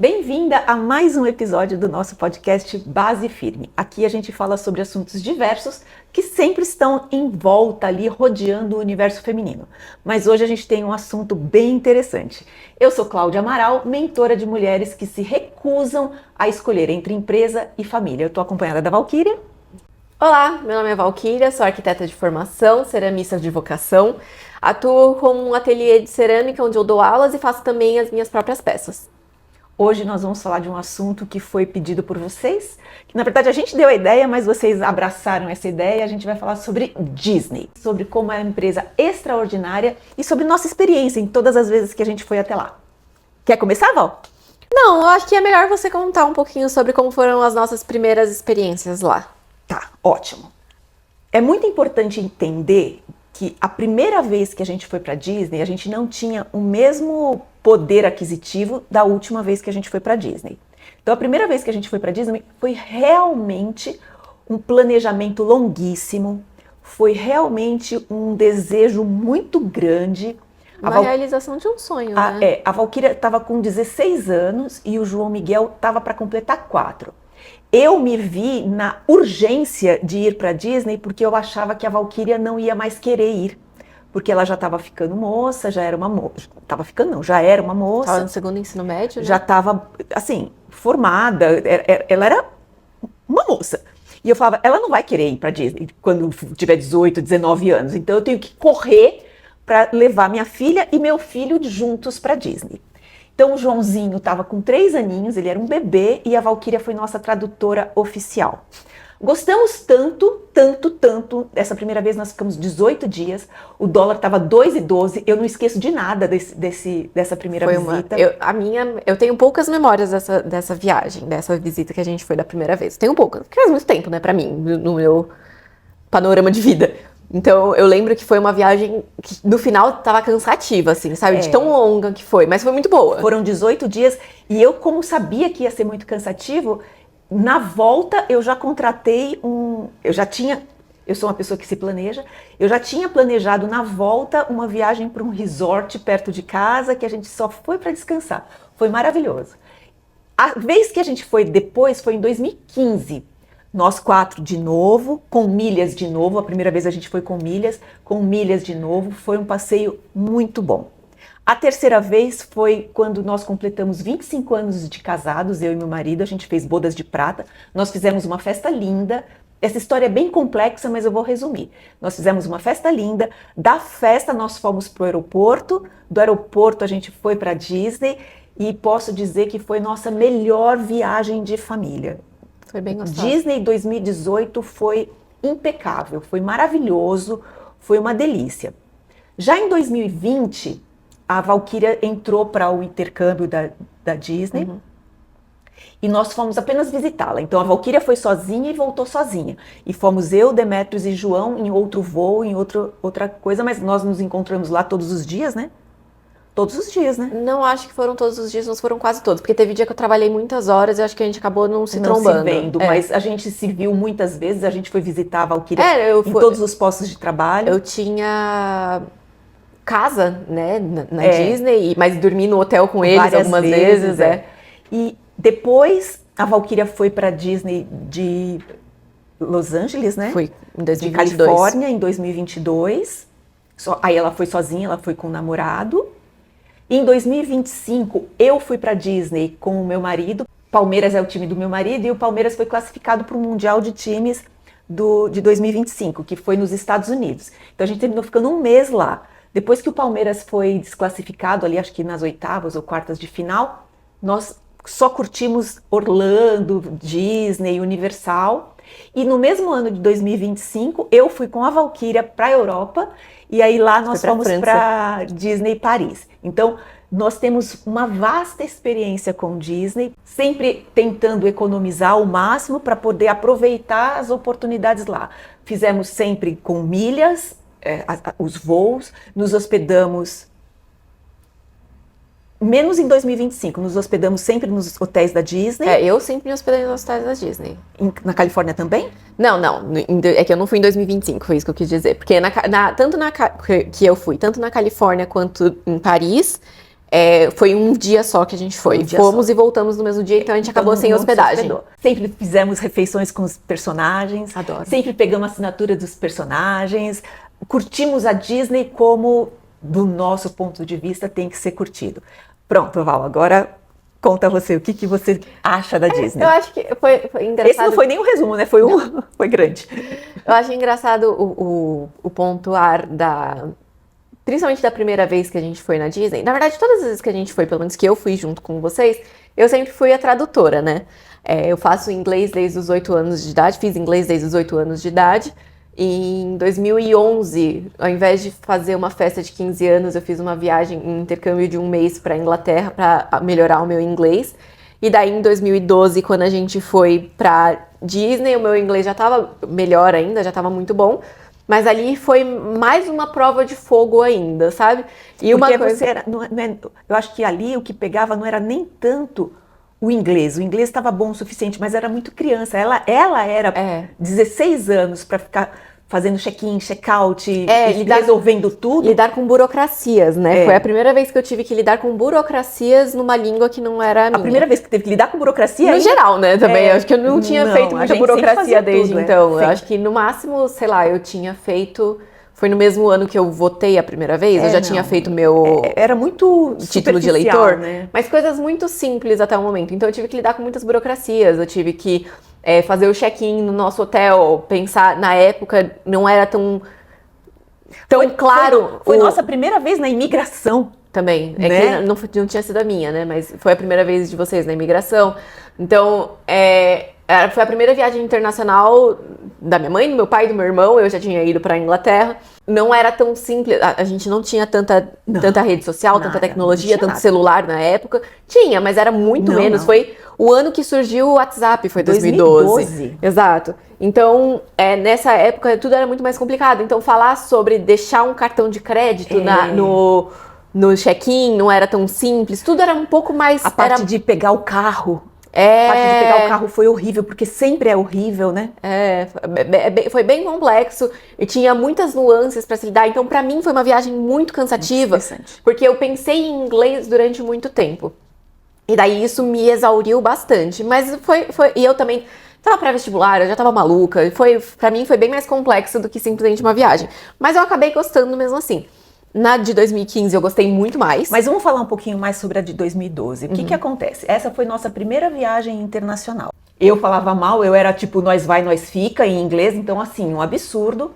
Bem-vinda a mais um episódio do nosso podcast Base Firme. Aqui a gente fala sobre assuntos diversos que sempre estão em volta ali, rodeando o universo feminino. Mas hoje a gente tem um assunto bem interessante. Eu sou Cláudia Amaral, mentora de mulheres que se recusam a escolher entre empresa e família. Eu estou acompanhada da Valquíria. Olá, meu nome é Valquíria, sou arquiteta de formação, ceramista de vocação. Atuo como um ateliê de cerâmica onde eu dou aulas e faço também as minhas próprias peças. Hoje nós vamos falar de um assunto que foi pedido por vocês, que na verdade a gente deu a ideia, mas vocês abraçaram essa ideia. A gente vai falar sobre Disney, sobre como é uma empresa extraordinária e sobre nossa experiência em todas as vezes que a gente foi até lá. Quer começar, Val? Não, eu acho que é melhor você contar um pouquinho sobre como foram as nossas primeiras experiências lá. Tá, ótimo. É muito importante entender que a primeira vez que a gente foi para Disney, a gente não tinha o mesmo poder aquisitivo da última vez que a gente foi para Disney. Então, a primeira vez que a gente foi para Disney foi realmente um planejamento longuíssimo, foi realmente um desejo muito grande. Uma realização de um sonho, né? A Valquíria estava com 16 anos e o João Miguel estava para completar 4. Eu me vi na urgência de ir para Disney porque eu achava que a Valquíria não ia mais querer ir. Porque ela já estava ficando moça, já era uma moça. Já era uma moça. Estava no segundo ensino médio, né? Já estava, assim, formada. Ela era uma moça. E eu falava, ela não vai querer ir para Disney quando tiver 18, 19 anos. Então eu tenho que correr para levar minha filha e meu filho juntos para Disney. Então o Joãozinho estava com 3 aninhos, ele era um bebê e a Valquíria foi nossa tradutora oficial. Gostamos tanto. Essa primeira vez nós ficamos 18 dias, o dólar estava 2,12. Eu não esqueço de nada dessa primeira visita. Eu tenho poucas memórias dessa viagem, dessa visita que a gente foi da primeira vez. Tenho poucas, porque faz muito tempo, né, pra mim, no meu panorama de vida. Então, eu lembro que foi uma viagem que no final tava cansativa, assim, sabe? De tão longa que foi, mas foi muito boa. Foram 18 dias e eu, como sabia que ia ser muito cansativo, na volta eu já contratei eu sou uma pessoa que se planeja, eu já tinha planejado na volta uma viagem para um resort perto de casa, que a gente só foi para descansar. Foi maravilhoso. A vez que a gente foi depois foi em 2015. Nós 4 de novo, com milhas de novo. A primeira vez a gente foi com milhas de novo. Foi um passeio muito bom. A terceira vez foi quando nós completamos 25 anos de casados, eu e meu marido. A gente fez bodas de prata. Nós fizemos uma festa linda. Essa história é bem complexa, mas eu vou resumir. Nós fizemos uma festa linda. Da festa nós fomos para o aeroporto. Do aeroporto a gente foi para Disney. E posso dizer que foi nossa melhor viagem de família. Foi bem gostoso. Disney 2018 foi impecável, foi maravilhoso, foi uma delícia. Já em 2020, a Valquíria entrou para o intercâmbio da Disney e nós fomos apenas visitá-la. Então a Valquíria foi sozinha e voltou sozinha. E fomos eu, Demétrios e João em outro voo, em outra coisa, mas nós nos encontramos lá todos os dias, né? Todos os dias, né? Não acho que foram todos os dias, mas foram quase todos. Porque teve dia que eu trabalhei muitas horas e acho que a gente acabou não se trombando. Não se vendo, mas a gente se viu muitas vezes. A gente foi visitar a Valquíria em todos os postos de trabalho. Eu tinha casa, né, na Disney, mas dormi no hotel com eles várias algumas vezes. E depois a Valquíria foi para Disney de Los Angeles, né? Foi em 2022. De Califórnia, em 2022. Aí ela foi sozinha, ela foi com o namorado. Em 2025, eu fui para Disney com o meu marido. Palmeiras é o time do meu marido e o Palmeiras foi classificado para o Mundial de Times de 2025, que foi nos Estados Unidos. Então a gente terminou ficando um mês lá. Depois que o Palmeiras foi desclassificado ali, acho que nas oitavas ou quartas de final, nós só curtimos Orlando, Disney, Universal. E no mesmo ano de 2025, eu fui com a Valquíria para a Europa. E aí lá nós fomos para Disney Paris. Então, nós temos uma vasta experiência com Disney, sempre tentando economizar o máximo para poder aproveitar as oportunidades lá. Fizemos sempre com milhas, os voos, nos hospedamos, menos em 2025, nos hospedamos sempre nos hotéis da Disney. Eu sempre me hospedei nos hotéis da Disney. Na Califórnia também? Não, é que eu não fui em 2025, foi isso que eu quis dizer. Porque tanto que eu fui, tanto na Califórnia quanto em Paris, Foi um dia só que a gente foi. Fomos e voltamos no mesmo dia, então a gente acabou sem hospedagem. Sempre fizemos refeições com os personagens. Adoro. Sempre pegamos a assinatura dos personagens. Curtimos a Disney como, do nosso ponto de vista, tem que ser curtido. Pronto, Val, agora conta você, o que você acha da Disney? Eu acho que foi engraçado. Esse não foi nem um resumo, né? Foi grande. Eu acho engraçado o pontuar principalmente da primeira vez que a gente foi na Disney. Na verdade, todas as vezes que a gente foi, pelo menos que eu fui junto com vocês, eu sempre fui a tradutora, né? Eu faço inglês desde os 8 anos de idade, fiz inglês desde os 8 anos de idade. E em 2011, ao invés de fazer uma festa de 15 anos, eu fiz uma viagem, um intercâmbio de um mês para a Inglaterra para melhorar o meu inglês. E daí em 2012, quando a gente foi para Disney, o meu inglês já estava melhor ainda, já estava muito bom. Mas ali foi mais uma prova de fogo ainda, sabe? E uma coisa... eu acho que ali o que pegava não era nem tanto o inglês. O inglês estava bom o suficiente, mas era muito criança. Ela era 16 anos para ficar fazendo check-in, check-out, resolvendo tudo. Lidar com burocracias, né? Foi a primeira vez que eu tive que lidar com burocracias numa língua que não era a minha. A primeira vez que teve que lidar com burocracia? No geral, né? Também. Eu acho que eu não tinha feito muita burocracia desde então. Eu acho que no máximo, sei lá, eu tinha feito... Foi no mesmo ano que eu votei a primeira vez, eu já tinha feito meu era muito título de eleitor, né? Mas coisas muito simples até o momento. Então eu tive que lidar com muitas burocracias, eu tive que fazer o check-in no nosso hotel, pensar, na época não era tão claro. Foi nossa primeira vez na imigração. Também, né? Que não tinha sido a minha, né? Mas foi a primeira vez de vocês na imigração. Então, foi a primeira viagem internacional da minha mãe, do meu pai e do meu irmão. Eu já tinha ido para a Inglaterra. Não era tão simples, a gente não tinha tanta rede social, tanta tecnologia, tanto celular na época. Tinha, mas era muito menos. Não. Foi o ano que surgiu o WhatsApp, foi 2012. Exato. Então, nessa época, tudo era muito mais complicado. Então, falar sobre deixar um cartão de crédito no check-in não era tão simples. Tudo era um pouco mais... A parte de pegar o carro. A parte de pegar o carro foi horrível, porque sempre é horrível, né? Foi bem complexo e tinha muitas nuances para se lidar. Então, para mim, foi uma viagem muito cansativa, porque eu pensei em inglês durante muito tempo. E daí isso me exauriu bastante. Mas e eu também tava pré-vestibular, eu já tava maluca. Para mim, foi bem mais complexo do que simplesmente uma viagem. Mas eu acabei gostando mesmo assim. Na de 2015 eu gostei muito mais. Mas vamos falar um pouquinho mais sobre a de 2012. O que acontece? Essa foi nossa primeira viagem internacional. Eu falava mal, eu era tipo nós vai, nós fica em inglês, então assim, um absurdo.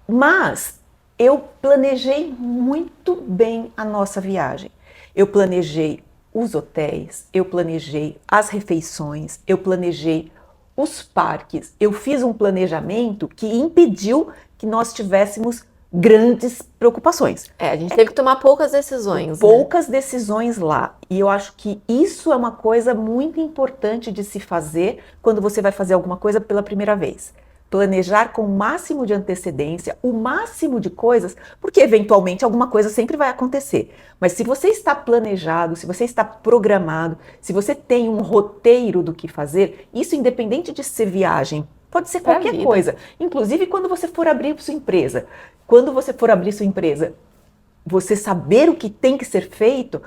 Mas eu planejei muito bem a nossa viagem. Eu planejei os hotéis, eu planejei as refeições, eu planejei os parques. Eu fiz um planejamento que impediu que nós tivéssemos grandes preocupações. A gente teve que tomar poucas decisões. Poucas decisões lá. E eu acho que isso é uma coisa muito importante de se fazer quando você vai fazer alguma coisa pela primeira vez. Planejar com o máximo de antecedência, o máximo de coisas, porque eventualmente alguma coisa sempre vai acontecer. Mas se você está planejado, se você está programado, se você tem um roteiro do que fazer, isso independente de ser viagem, pode ser qualquer coisa. Inclusive quando você for abrir sua empresa. Quando você for abrir sua empresa, você saber o que tem que ser feito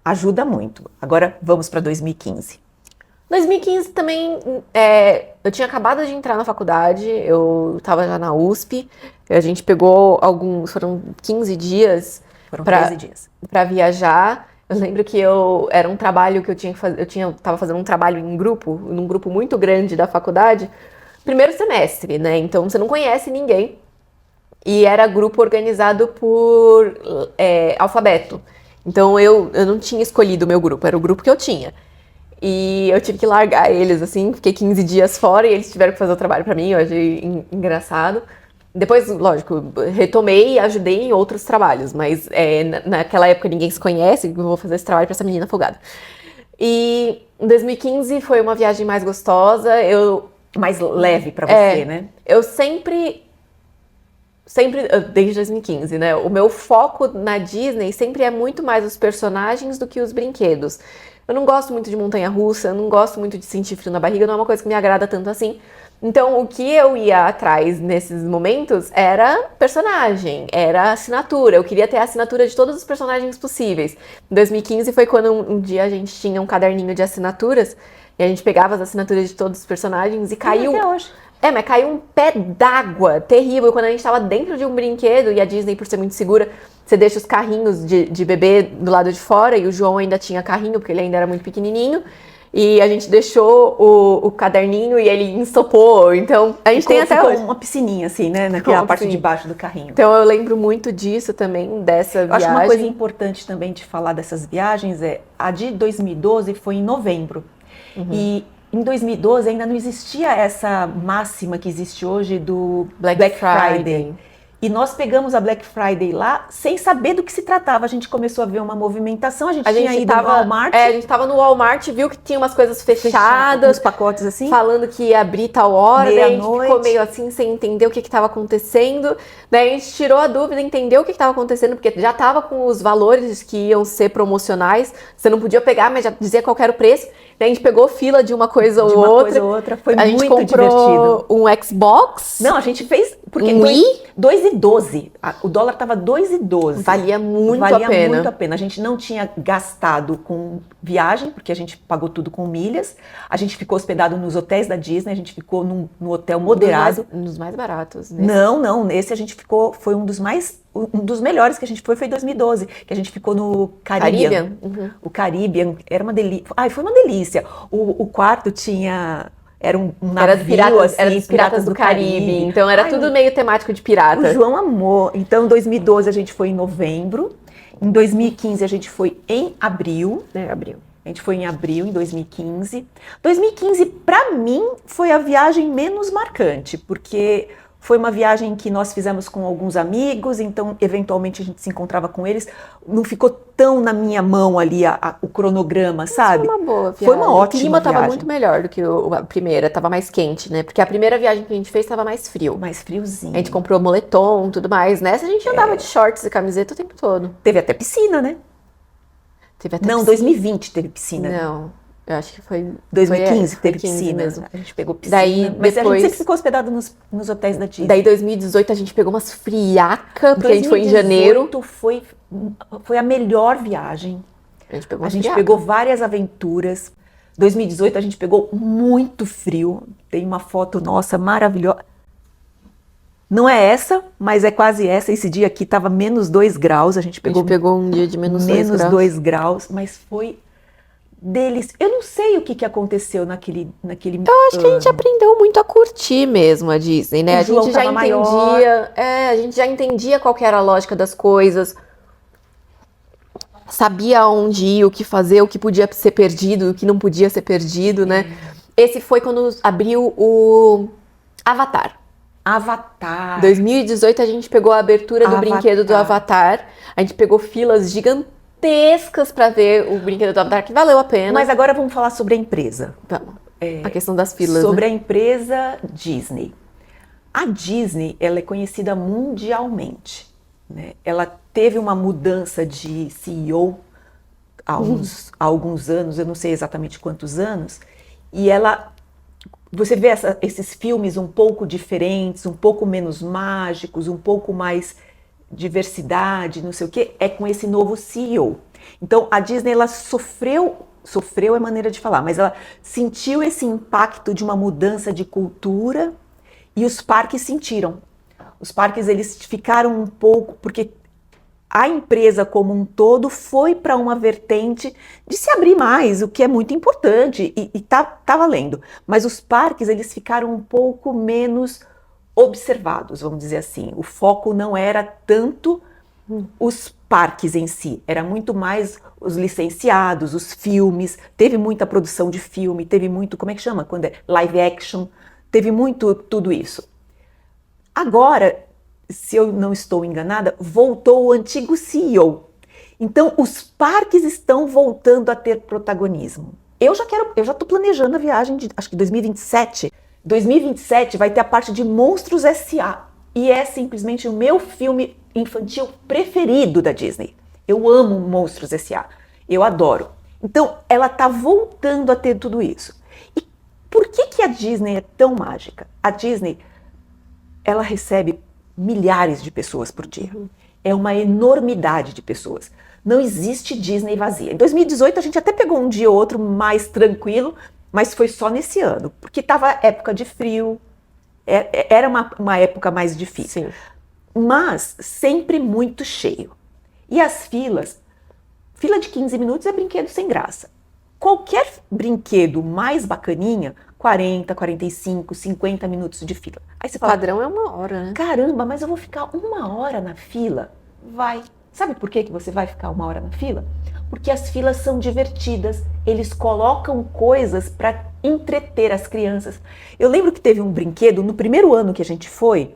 ajuda muito. Agora vamos para 2015. 2015 também, eu tinha acabado de entrar na faculdade, eu estava já na USP, a gente pegou foram 15 dias para viajar. Eu lembro que era um trabalho que eu tinha que fazer, estava fazendo um trabalho num grupo muito grande da faculdade, primeiro semestre, né? Então você não conhece ninguém. E era grupo organizado por alfabeto. Então eu não tinha escolhido o meu grupo, era o grupo que eu tinha. E eu tive que largar eles, assim, fiquei 15 dias fora e eles tiveram que fazer o trabalho pra mim, eu achei engraçado. Depois, lógico, retomei e ajudei em outros trabalhos, mas naquela época ninguém se conhece, eu vou fazer esse trabalho pra essa menina folgada. E em 2015 foi uma viagem mais gostosa, mais leve pra você, né? Eu sempre, desde 2015, né? O meu foco na Disney sempre é muito mais os personagens do que os brinquedos. Eu não gosto muito de montanha-russa, eu não gosto muito de sentir frio na barriga, não é uma coisa que me agrada tanto assim. Então, o que eu ia atrás nesses momentos era personagem, era assinatura. Eu queria ter a assinatura de todos os personagens possíveis. Em 2015 foi quando um dia a gente tinha um caderninho de assinaturas e a gente pegava as assinaturas de todos os personagens e caiu. Até hoje. Mas caiu um pé d'água terrível quando a gente tava dentro de um brinquedo e a Disney, por ser muito segura, você deixa os carrinhos de bebê do lado de fora e o João ainda tinha carrinho, porque ele ainda era muito pequenininho. E a gente deixou o caderninho e ele ensopou. Então, a gente tem até hoje uma piscininha assim, né? Naquela parte de baixo do carrinho. Então, eu lembro muito disso também, dessa viagem. Eu acho uma coisa importante também de falar dessas viagens a de 2012 foi em novembro. E em 2012 ainda não existia essa máxima que existe hoje do Black Friday. E nós pegamos a Black Friday lá sem saber do que se tratava. A gente começou a ver uma movimentação, a gente tinha ido no Walmart. A gente tava no Walmart, viu que tinha umas coisas fechadas. Uns pacotes assim. Falando que ia abrir tal hora, daí a gente ficou meio assim, sem entender o que estava acontecendo. Daí a gente tirou a dúvida, entendeu o que estava acontecendo, porque já tava com os valores que iam ser promocionais. Você não podia pegar, mas já dizia qual era o preço. Daí a gente pegou fila de uma coisa ou outra. Foi muito divertido. A gente comprou um Xbox. Não, a gente fez... Porque um Wii? 2,12. O dólar estava 2,12. Valia muito a pena. A gente não tinha gastado com viagem, porque a gente pagou tudo com milhas. A gente ficou hospedado nos hotéis da Disney, a gente ficou num hotel moderado. Nos mais baratos. Não. Esse a gente ficou... Foi um dos melhores que a gente foi em 2012. Que a gente ficou no Caribbean. Uhum. O Caribbean era uma delícia. Foi uma delícia. O quarto tinha... Era um navio, era dos Piratas do Caribe. Então era tudo meio temático de pirata. O João amou. Então em 2012 a gente foi em novembro. Em 2015 a gente foi em abril. Abril. A gente foi em abril, em 2015. 2015, para mim, foi a viagem menos marcante, porque foi uma viagem que nós fizemos com alguns amigos, então, eventualmente, a gente se encontrava com eles. Não ficou tão na minha mão ali o cronograma, sabe? Foi uma boa viagem. Foi uma ótima viagem. O clima estava muito melhor do que a primeira, estava mais quente, né? Porque a primeira viagem que a gente fez estava mais frio. Mais friozinho. A gente comprou moletom, tudo mais. Nessa a gente andava de shorts e camiseta o tempo todo. Teve até piscina, né? Não, 2020 teve piscina. Não, eu acho que foi... 2015 teve 15 piscina. mesmo. A gente pegou piscina. Mas a gente sempre ficou hospedado nos hotéis da Disney. Daí 2018 a gente pegou umas friaca, porque a gente foi em janeiro. 2018 foi a melhor viagem. A gente pegou várias aventuras. 2018 a gente pegou muito frio. Tem uma foto nossa maravilhosa. Não é essa, mas é quase essa. Esse dia aqui estava menos 2 graus. A gente pegou um dia de menos 2 graus, mas foi delicioso. Eu não sei o que aconteceu naquele Eu acho que a gente aprendeu muito a curtir mesmo a Disney, né? A gente já entendia, a gente já entendia qual que era a lógica das coisas. Sabia onde ir, o que fazer, o que podia ser perdido, o que não podia ser perdido, né? Esse foi quando abriu o Avatar. 2018 a gente pegou a abertura do brinquedo do Avatar. A gente pegou filas gigantescas para ver o brinquedo do Avatar, que valeu a pena. Mas agora vamos falar sobre a empresa. Vamos. A questão das filas. Sobre a empresa Disney. A Disney, ela é conhecida mundialmente, né? Ela teve uma mudança de CEO há alguns anos, eu não sei exatamente quantos anos, e você vê esses filmes um pouco diferentes, um pouco menos mágicos, um pouco mais diversidade, não sei o quê, é com esse novo CEO. Então, a Disney, ela sofreu é maneira de falar, mas ela sentiu esse impacto de uma mudança de cultura e os parques sentiram. Os parques, eles ficaram um pouco, porque a empresa como um todo foi para uma vertente de se abrir mais, o que é muito importante e tá valendo. Mas os parques, eles ficaram um pouco menos observados, vamos dizer assim. O foco não era tanto os parques em si, era muito mais os licenciados, os filmes. Teve muita produção de filme, teve muito, como é que chama? Quando é live action, teve muito tudo isso. Agora, se eu não estou enganada, voltou o antigo CEO. Então, os parques estão voltando a ter protagonismo. Eu já estou planejando a viagem de, acho que 2027. 2027 vai ter a parte de Monstros S.A. E é simplesmente o meu filme infantil preferido da Disney. Eu amo Monstros S.A. Eu adoro. Então, ela está voltando a ter tudo isso. E por que a Disney é tão mágica? A Disney, ela recebe milhares de pessoas por dia. É uma enormidade de pessoas. Não existe Disney vazia. Em 2018 a gente até pegou um dia ou outro mais tranquilo, mas foi só nesse ano, porque estava época de frio, era uma época mais difícil. Sim. Mas sempre muito cheio. E as filas, fila de 15 minutos é brinquedo sem graça. Qualquer brinquedo mais bacaninha, 40, 45, 50 minutos de fila. Aí você O fala, padrão é 1 hora, né? caramba, mas eu vou ficar 1 hora na fila? Vai. Sabe por que você vai ficar 1 hora na fila? Porque as filas são divertidas, eles colocam coisas para entreter as crianças. Eu lembro que teve um brinquedo no primeiro ano que a gente foi,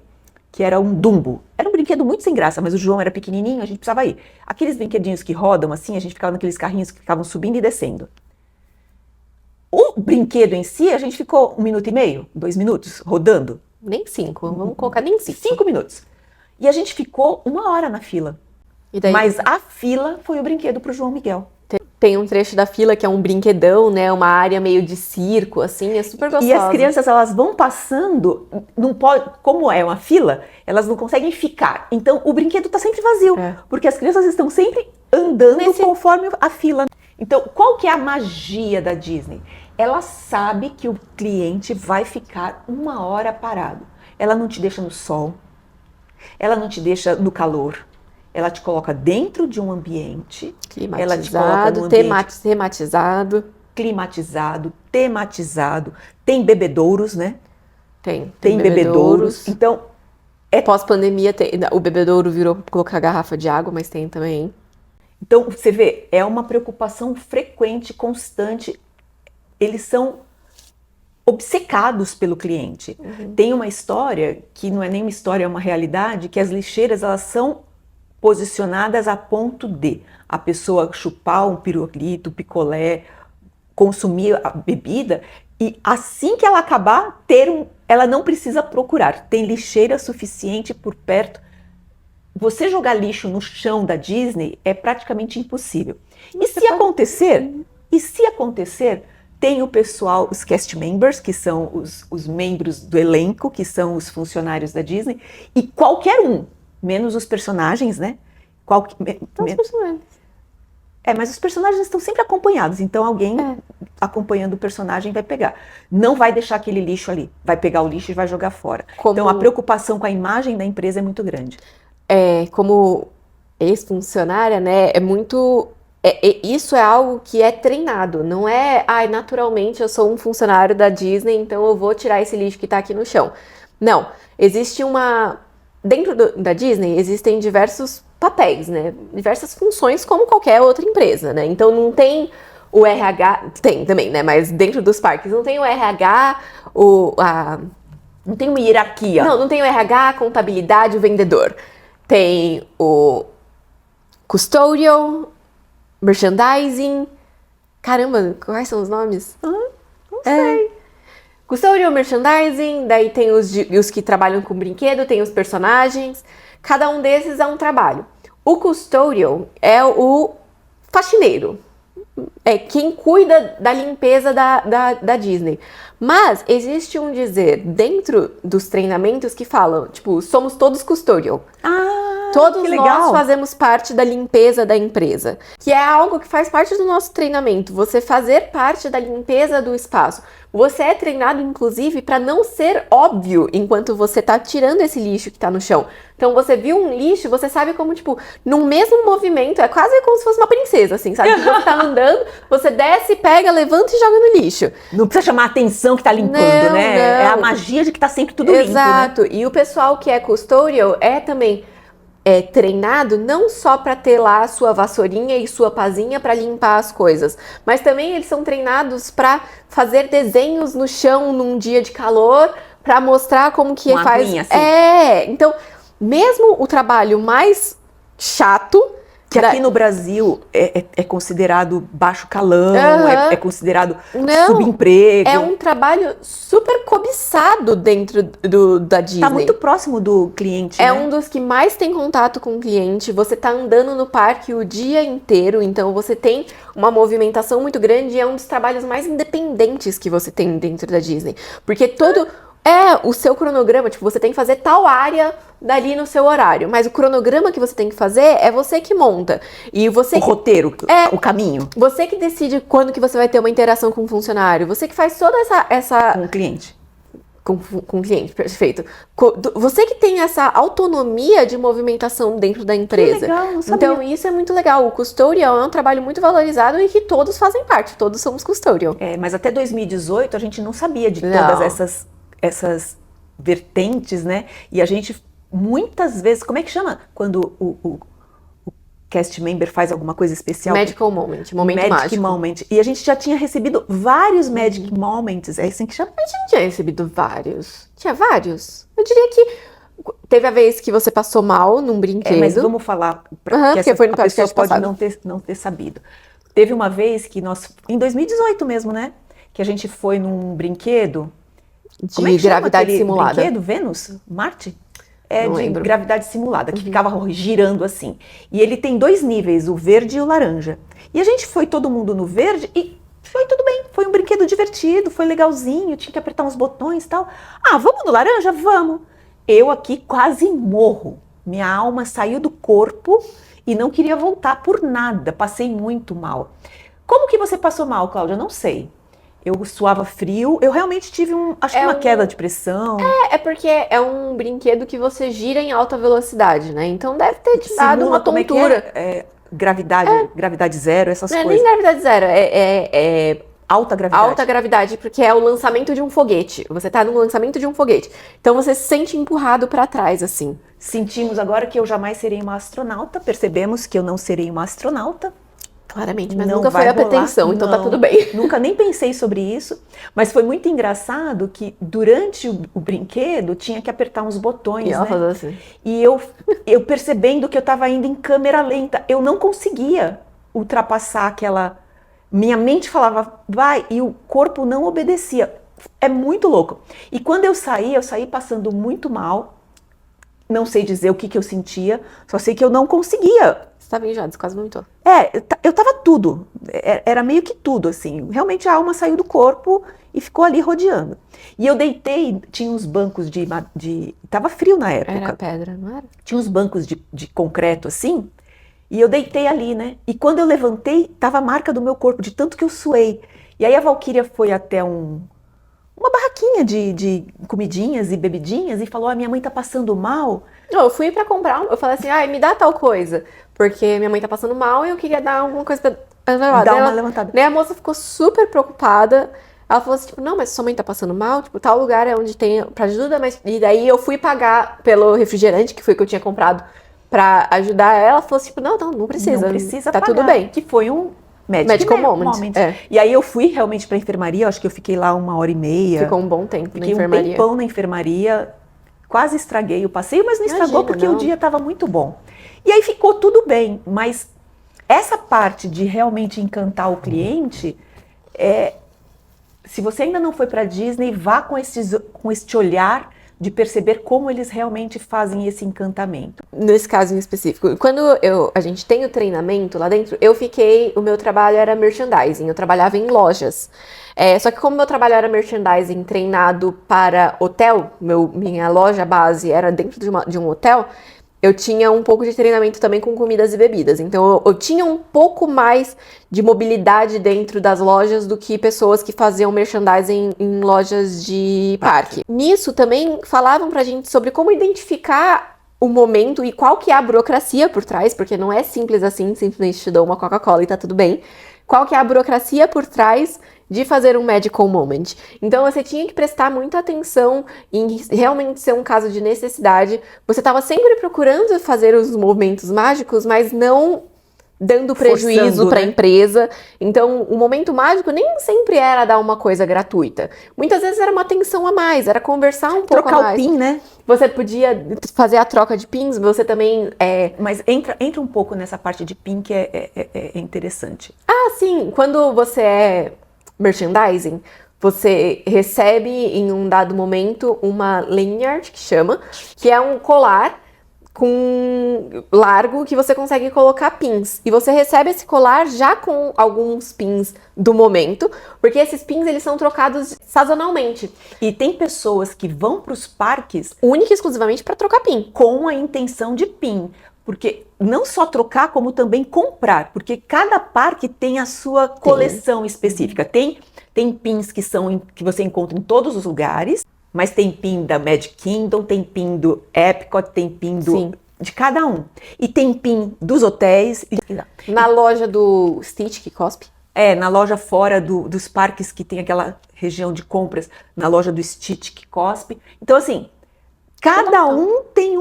que era um Dumbo. Era um brinquedo muito sem graça, mas o João era pequenininho, a gente precisava ir. Aqueles brinquedinhos que rodam assim, a gente ficava naqueles carrinhos que ficavam subindo e descendo. O brinquedo em si, a gente ficou 1 minuto e meio, 2 minutos, rodando. Nem 5, vamos colocar nem 5. 5 minutos. E a gente ficou 1 hora na fila. E daí Mas a fila foi o brinquedo pro João Miguel. tem um trecho da fila que é um brinquedão, né? Uma área meio de circo, assim, é super gostosa. E as crianças, elas vão passando, não pode, como é uma fila, elas não conseguem ficar. Então, o brinquedo tá sempre vazio, porque as crianças estão sempre andando conforme a fila. Então, qual que é a magia da Disney? Ela sabe que o cliente vai ficar 1 hora parado. Ela não te deixa no sol, ela não te deixa no calor. Ela te coloca dentro de um ambiente, ela te coloca num ambiente climatizado, tematizado, tem bebedouros, né? Tem bebedouros. Então, pós-pandemia, o bebedouro virou colocar garrafa de água, mas tem também. Então, você vê, é uma preocupação frequente, constante. Eles são obcecados pelo cliente. Tem uma história, que não é nem uma história, é uma realidade, que as lixeiras, elas são posicionadas a ponto de a pessoa chupar um pirulito, picolé, consumir a bebida, e assim que ela acabar, ela não precisa procurar. Tem lixeira suficiente por perto. Você jogar lixo no chão da Disney é praticamente impossível. E se acontecer, tem o pessoal, os cast members, que são os membros do elenco, que são os funcionários da Disney, e qualquer um, menos os personagens, né? Os personagens. Mas os personagens estão sempre acompanhados, então alguém acompanhando o personagem vai pegar. Não vai deixar aquele lixo ali, vai pegar o lixo e vai jogar fora. Então a preocupação com a imagem da empresa é muito grande. Como ex-funcionária, né, isso é algo que é treinado, não é, naturalmente eu sou um funcionário da Disney, então eu vou tirar esse lixo que tá aqui no chão. Não, existe dentro da Disney existem diversos papéis, né, diversas funções como qualquer outra empresa, né, então não tem o RH, tem também, né, mas dentro dos parques não tem o RH, não tem uma hierarquia. Não tem o RH, a contabilidade, o vendedor. Tem o custodial, merchandising. Caramba, quais são os nomes? Não sei. Custodial, merchandising, daí tem os que trabalham com brinquedo, tem os personagens. Cada um desses é um trabalho. O custodial é o faxineiro. É quem cuida da limpeza da Disney. Mas existe um dizer dentro dos treinamentos que falam, tipo, somos todos custodial. Todos nós fazemos parte da limpeza da empresa, que é algo que faz parte do nosso treinamento. Você fazer parte da limpeza do espaço. Você é treinado, inclusive, para não ser óbvio enquanto você tá tirando esse lixo que tá no chão. Então, você viu um lixo, você sabe como, tipo, num mesmo movimento, é quase como se fosse uma princesa, assim, sabe? Você tá andando, você desce, pega, levanta e joga no lixo. Não precisa chamar a atenção que tá limpando, né? Não. É a magia de que tá sempre tudo limpo, né? Exato. E o pessoal que é custodial também treinado não só para ter lá a sua vassourinha e sua pazinha para limpar as coisas, mas também eles são treinados para fazer desenhos no chão num dia de calor, para mostrar como que faz. Aguinha, assim. Então, mesmo o trabalho mais chato, Que aqui no Brasil é considerado baixo calão, Aham. é considerado Não, subemprego. é um trabalho super cobiçado dentro da Disney. Tá muito próximo do cliente, É né? um dos que mais tem contato com o cliente. Você tá andando no parque o dia inteiro, então você tem uma movimentação muito grande e é um dos trabalhos mais independentes que você tem dentro da Disney. Porque o seu cronograma, tipo, você tem que fazer tal área dali no seu horário, mas o cronograma que você tem que fazer é você que monta. E você O roteiro, o caminho você que decide quando que você vai ter uma interação com o funcionário, você que faz toda essa com o cliente. com o cliente, perfeito. Você que tem essa autonomia de movimentação dentro da empresa. Que legal, não sabia. Então, isso é muito legal. O custodial é um trabalho muito valorizado e que todos fazem parte, todos somos custodial. Mas até 2018 a gente não sabia de Não. todas essas vertentes, né? E a gente muitas vezes, como é que chama? Quando o cast member faz alguma coisa especial? Magical moment, momento Magic mágico. Moment. E a gente já tinha recebido vários Magic Moments, é assim que chama? A gente tinha recebido vários. Tinha vários? Eu diria que teve a vez que você passou mal num brinquedo. Mas vamos falar, Aham, porque foi no a pessoa podcast pode passado. não ter sabido. Teve uma vez que em 2018 mesmo, né? Que a gente foi num brinquedo. Como é De que chama gravidade aquele simulada. brinquedo? Vênus? Marte? Não De lembro. gravidade simulada, que ficava girando assim. E ele tem 2 níveis, o verde e o laranja. E a gente foi todo mundo no verde e foi tudo bem. Foi um brinquedo divertido, foi legalzinho, tinha que apertar uns botões e tal. Ah, vamos no laranja? Vamos. Eu aqui quase morro. Minha alma saiu do corpo e não queria voltar por nada. Passei muito mal. Como que você passou mal, Cláudia? Eu não sei. Eu suava frio, eu realmente tive acho que uma queda de pressão. É porque é um brinquedo que você gira em alta velocidade, né? Então deve ter te dado Simula uma como é que tontura. gravidade zero, essas Não é nem coisas. gravidade zero, é Alta gravidade. alta gravidade, porque é o lançamento de um foguete. Você tá no lançamento de um foguete. Então você se sente empurrado pra trás, assim. Sentimos agora que eu jamais serei uma astronauta, percebemos que eu não serei uma astronauta. Claramente, mas Não nunca foi vai a rolar, pretensão, então tá não. tudo bem. Nunca nem pensei sobre isso, mas foi muito engraçado que durante o brinquedo tinha que apertar uns botões, E ela né? faz assim. E eu percebendo que eu estava indo em câmera lenta, eu não conseguia ultrapassar aquela. Minha mente falava, vai, e o corpo não obedecia. É muito louco. E quando eu saí passando muito mal. Não sei dizer o que eu sentia, só sei que eu não conseguia. Você tava enjoado, você quase vomitou. Eu tava tudo. Era meio que tudo, assim. Realmente a alma saiu do corpo e ficou ali rodeando. E eu deitei, tinha uns bancos tava frio na época. Era pedra, não era? Tinha uns bancos de concreto assim, e eu deitei ali, né? E quando eu levantei, tava a marca do meu corpo, de tanto que eu suei. E aí a Valquíria foi até uma barraquinha de comidinhas e bebidinhas e falou: minha mãe tá passando mal. Não, eu fui pra comprar, eu falei assim, me dá tal coisa, porque minha mãe tá passando mal e eu queria dar alguma coisa pra levar. Dá uma levantada. Daí a moça ficou super preocupada. Ela falou assim, tipo, não, mas sua mãe tá passando mal, tipo, tal lugar é onde tem pra ajuda, mas... E daí eu fui pagar pelo refrigerante, que foi que eu tinha comprado pra ajudar ela. Ela falou assim, tipo, não precisa. Não precisa tá pagar, tudo bem. que foi um Medical Moment. É. E aí eu fui realmente pra enfermaria, eu acho que eu fiquei lá 1h30. Ficou um bom tempo Fiquei na enfermaria. um tempão na enfermaria, quase estraguei o passeio, mas não estragou porque não. o dia estava muito bom. E aí ficou tudo bem, mas essa parte de realmente encantar o cliente, se você ainda não foi para Disney, vá com este olhar de perceber como eles realmente fazem esse encantamento. Nesse caso em específico, quando a gente tem o treinamento lá dentro, o meu trabalho era merchandising, eu trabalhava em lojas. Só que como meu trabalho era merchandising treinado para hotel, minha loja base era dentro de um hotel, eu tinha um pouco de treinamento também com comidas e bebidas. Então, eu tinha um pouco mais de mobilidade dentro das lojas do que pessoas que faziam merchandising em lojas de parque. Nisso, também falavam pra gente sobre como identificar o momento e qual que é a burocracia por trás, porque não é simples assim, simplesmente te dou uma Coca-Cola e tá tudo bem. Qual que é a burocracia por trás de fazer um Magical Moment. Então, você tinha que prestar muita atenção em realmente ser um caso de necessidade. Você estava sempre procurando fazer os movimentos mágicos, mas não dando prejuízo Forçando, para a né? empresa. Então, o momento mágico nem sempre era dar uma coisa gratuita. Muitas vezes era uma atenção a mais, era conversar um pouco a Trocar o mais. PIN, né? Você podia fazer a troca de pins, você também... Mas entra um pouco nessa parte de PIN que é interessante. Ah, sim, quando você é merchandising, você recebe em um dado momento uma lanyard, que chama, que é um colar com largo que você consegue colocar pins. E você recebe esse colar já com alguns pins do momento, porque esses pins eles são trocados sazonalmente, E tem pessoas que vão para os parques única e exclusivamente para trocar pin. com a intenção de PIN. Porque não só trocar, como também comprar. Porque cada parque tem a sua coleção específica. Tem pins que você encontra em todos os lugares, mas tem pin da Magic Kingdom, tem pin do Epcot, tem pin Sim. de cada um. E tem pin dos hotéis. Na loja do Stitch, que cospe. Na loja fora dos parques que tem aquela região de compras, na loja do Stitch que cospe. Então, assim, cada um tem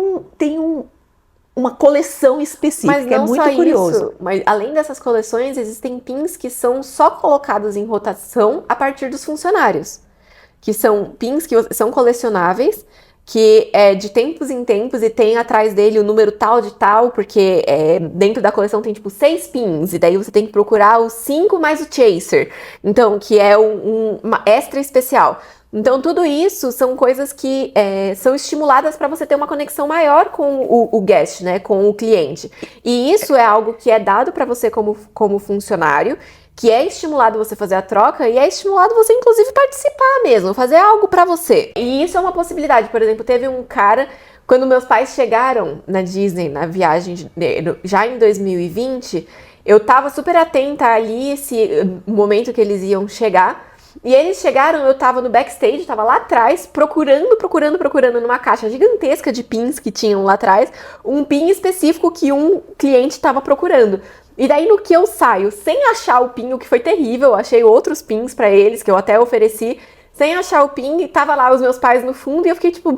uma coleção específica. Mas não é muito só curioso. isso, mas além dessas coleções, existem pins que são só colocados em rotação a partir dos funcionários. Que são pins que são colecionáveis, que é de tempos em tempos e tem atrás dele o número tal de tal, porque dentro da coleção tem tipo 6 pins, e daí você tem que procurar os 5 mais o chaser, então que é uma extra especial. Então tudo isso são coisas que são estimuladas para você ter uma conexão maior com o guest, né, com o cliente. E isso é algo que é dado para você como funcionário, que é estimulado você fazer a troca e é estimulado você, inclusive, participar mesmo, fazer algo pra você. E isso é uma possibilidade. Por exemplo, teve um cara, quando meus pais chegaram na Disney, na viagem já em 2020, eu tava super atenta ali, esse momento que eles iam chegar. E eles chegaram, eu tava no backstage, tava lá atrás, procurando numa caixa gigantesca de pins que tinham lá atrás, um pin específico que um cliente tava procurando. E daí no que eu saio, sem achar o pin, o que foi terrível, eu achei outros pins pra eles, que eu até ofereci, sem achar o pin, e tava lá os meus pais no fundo, e eu fiquei tipo,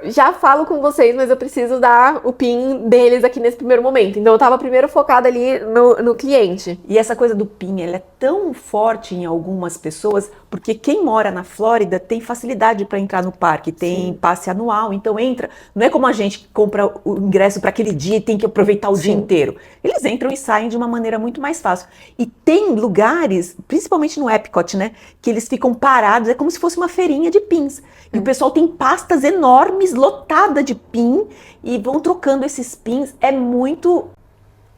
já falo com vocês, mas eu preciso dar o PIN deles aqui nesse primeiro momento. Então eu tava primeiro focada ali no cliente. E essa coisa do PIN, ela é tão forte em algumas pessoas, porque quem mora na Flórida tem facilidade para entrar no parque, tem passe anual, então entra. Não é como a gente que compra o ingresso para aquele dia e tem que aproveitar o dia inteiro. Eles entram e saem de uma maneira muito mais fácil. E tem lugares, principalmente no Epcot, né, que eles ficam parados, é como se fosse uma feirinha de pins. E o pessoal tem pastas enormes, lotada de pin, e vão trocando esses pins. É muito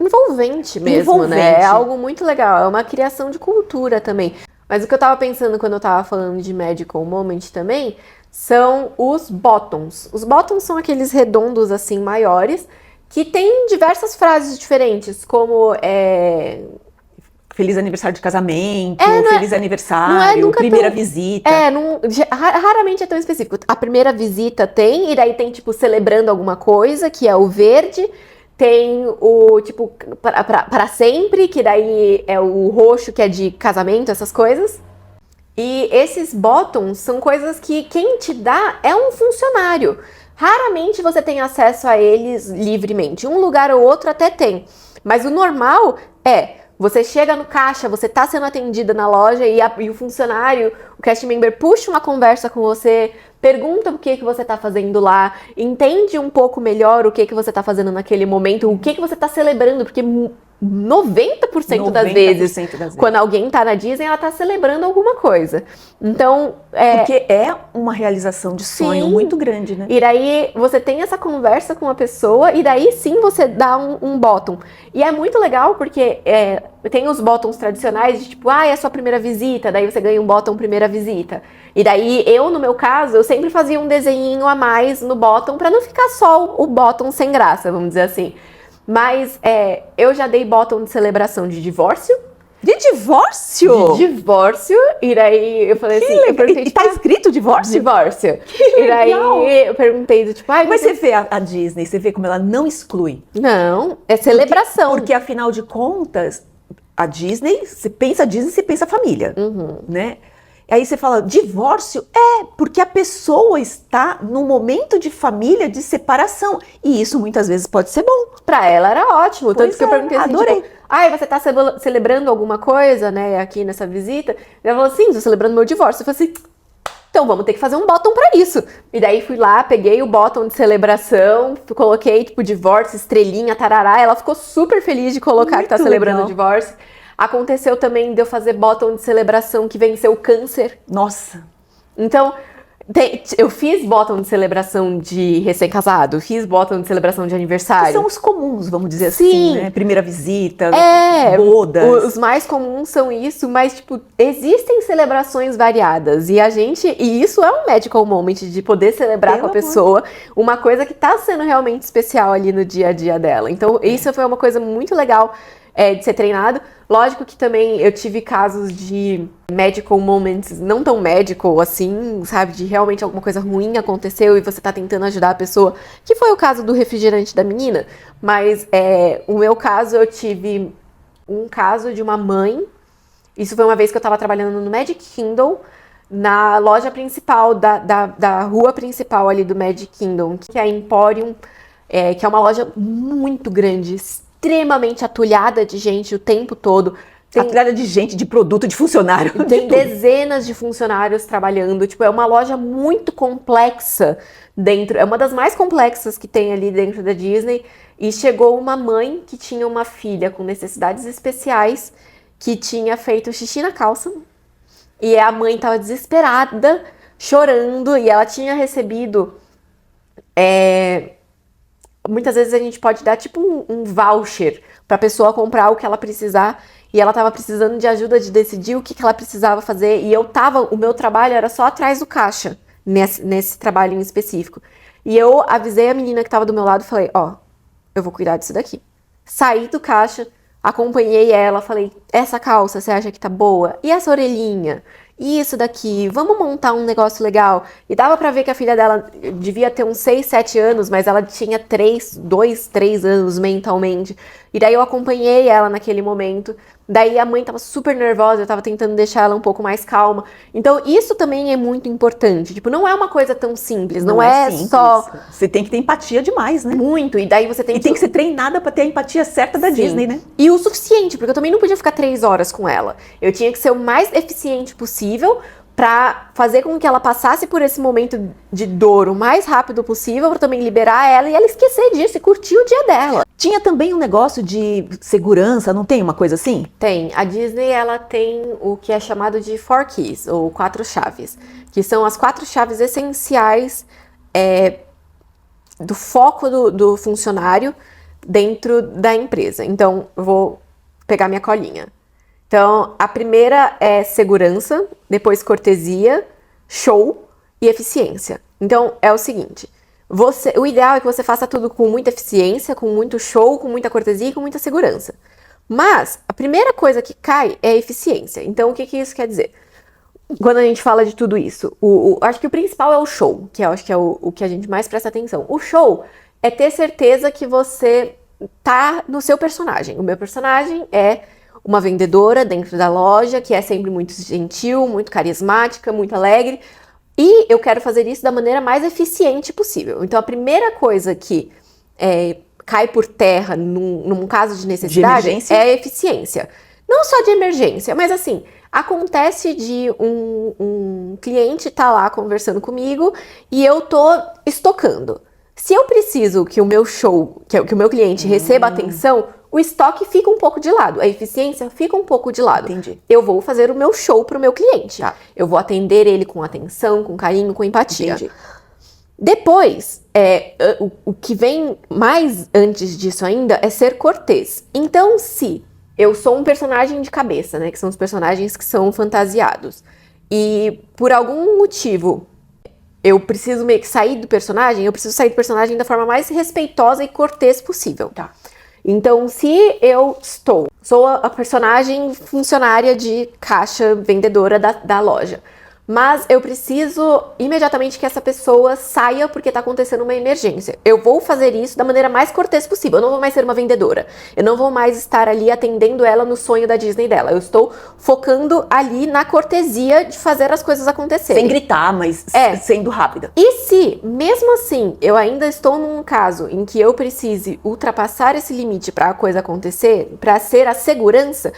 envolvente mesmo, né? É algo muito legal, é uma criação de cultura também. Mas o que eu tava pensando quando eu tava falando de Magical Moment também são os bottoms. Os bottoms são aqueles redondos assim maiores que tem diversas frases diferentes, como feliz aniversário de casamento, feliz aniversário, primeira visita. Raramente é tão específico. A primeira visita tem, e daí tem tipo celebrando alguma coisa, que é o verde. Tem o, tipo, para sempre, que daí é o roxo, que é de casamento, essas coisas. E esses bottoms são coisas que quem te dá é um funcionário. Raramente você tem acesso a eles livremente. Um lugar ou outro até tem. Mas o normal você chega no caixa, você tá sendo atendida na loja e o funcionário, o cast member, puxa uma conversa com você, pergunta o que você tá fazendo lá, entende um pouco melhor o que você tá fazendo naquele momento, o que você tá celebrando, porque 90% das vezes, quando alguém tá na Disney, ela tá celebrando alguma coisa. Então, porque é uma realização de sonho muito grande, né? E daí você tem essa conversa com a pessoa e daí sim você dá um bottom. E é muito legal porque tem os bottoms tradicionais de tipo, é a sua primeira visita, daí você ganha um bottom primeira visita. E daí no meu caso, eu sempre fazia um desenhinho a mais no bottom pra não ficar só o bottom sem graça, vamos dizer assim. Mas eu já dei bottom de celebração de divórcio. De divórcio? De divórcio. E daí eu falei assim... E tá escrito divórcio? Divórcio. Que e daí legal. eu perguntei do tipo... Mas você vê a Disney, você vê como ela não exclui. Não, é celebração. Porque afinal de contas, a Disney, você pensa família, né? Aí você fala, divórcio? Porque a pessoa está no momento de família de separação. E isso muitas vezes pode ser bom. Pra ela era ótimo. Pois Tanto que eu perguntei assim, adorei. tipo, você tá celebrando alguma coisa, né, aqui nessa visita? Ela falou, sim, tô celebrando meu divórcio. Eu falei assim, então vamos ter que fazer um bottom pra isso. E daí fui lá, peguei o bottom de celebração, coloquei, tipo, divórcio, estrelinha, tarará. Ela ficou super feliz de colocar que tá Muito celebrando o legal. divórcio. Aconteceu também de eu fazer bottom de celebração que venceu o câncer. Nossa, Então, eu fiz bottom de celebração de recém-casado, fiz bottom de celebração de que aniversário. são os comuns, vamos dizer Sim. assim, né? Primeira visita, Bodas. bodas. Os mais comuns são isso, mas, tipo, existem celebrações variadas. E isso é um magical moment de poder celebrar com a pessoa uma coisa que tá sendo realmente especial ali no dia a dia dela. Então, isso foi uma coisa muito legal de ser treinado. Lógico que também eu tive casos de magical moments não tão magical assim, sabe? De realmente alguma coisa ruim aconteceu e você tá tentando ajudar a pessoa. Que foi o caso do refrigerante da menina. Mas o meu caso, eu tive um caso de uma mãe. Isso foi uma vez que eu tava trabalhando no Magic Kingdom, na loja principal, da rua principal ali do Magic Kingdom, que é a Emporium, que é uma loja muito grande, extremamente atulhada de gente o tempo todo. Atulhada de gente, de produto, de funcionário. Tem dezenas de funcionários trabalhando. Tipo, é uma loja muito complexa dentro. É uma das mais complexas que tem ali dentro da Disney. E chegou uma mãe que tinha uma filha com necessidades especiais que tinha feito xixi na calça. E a mãe tava desesperada, chorando. E ela tinha recebido... Muitas vezes a gente pode dar tipo um voucher pra pessoa comprar o que ela precisar. E ela tava precisando de ajuda de decidir o que ela precisava fazer. E o meu trabalho era só atrás do caixa, nesse trabalho em específico. E eu avisei a menina que tava do meu lado e falei, eu vou cuidar disso daqui. Saí do caixa, acompanhei ela, falei, essa calça você acha que tá boa? E essa orelhinha? E isso daqui? Vamos montar um negócio legal? E dava pra ver que a filha dela devia ter uns 6, 7 anos, mas ela tinha 2, 3 anos mentalmente. E daí eu acompanhei ela naquele momento. Daí a mãe tava super nervosa, eu tava tentando deixar ela um pouco mais calma. Então isso também é muito importante. Tipo, não é uma coisa tão simples, não é simples. só... Você tem que ter empatia demais, né? Muito, e daí você tem que ser treinada pra ter a empatia certa da Disney, né? E o suficiente, porque eu também não podia ficar 3 horas com ela. Eu tinha que ser o mais eficiente possível pra fazer com que ela passasse por esse momento de dor o mais rápido possível, pra também liberar ela e ela esquecer disso e curtir o dia dela. Tinha também um negócio de segurança, não tem uma coisa assim? Tem. A Disney, ela tem o que é chamado de 4 keys, ou 4 chaves, que são as 4 chaves essenciais do foco do funcionário dentro da empresa. Então, eu vou pegar minha colinha. Então, a primeira é segurança, depois cortesia, show e eficiência. Então, é o seguinte, o ideal é que você faça tudo com muita eficiência, com muito show, com muita cortesia e com muita segurança. Mas, a primeira coisa que cai é a eficiência. Então, o que isso quer dizer? Quando a gente fala de tudo isso, acho que o principal é o show, que eu acho que é o que a gente mais presta atenção. O show é ter certeza que você tá no seu personagem. O meu personagem é uma vendedora dentro da loja, que é sempre muito gentil, muito carismática, muito alegre. E eu quero fazer isso da maneira mais eficiente possível. Então, a primeira coisa que cai por terra num caso de necessidade é a eficiência. Não só de emergência, mas assim, acontece de um cliente tá lá conversando comigo e eu tô estocando. Se eu preciso que o meu show, que o meu cliente receba atenção, o estoque fica um pouco de lado, a eficiência fica um pouco de lado. Entendi. Eu vou fazer o meu show pro meu cliente. Tá. Eu vou atender ele com atenção, com carinho, com empatia. Entendi. Depois, o que vem mais antes disso ainda é ser cortês. Então, se eu sou um personagem de cabeça, né, que são os personagens que são fantasiados, e por algum motivo eu preciso meio que sair do personagem, eu preciso sair do personagem da forma mais respeitosa e cortês possível. Tá. Então, se eu sou a personagem funcionária de caixa vendedora da loja, mas eu preciso imediatamente que essa pessoa saia porque tá acontecendo uma emergência. Eu vou fazer isso da maneira mais cortês possível. Eu não vou mais ser uma vendedora. Eu não vou mais estar ali atendendo ela no sonho da Disney dela. Eu estou focando ali na cortesia de fazer as coisas acontecerem. Sem gritar, mas sendo rápida. E se, mesmo assim, eu ainda estou num caso em que eu precise ultrapassar esse limite para a coisa acontecer, para ser a segurança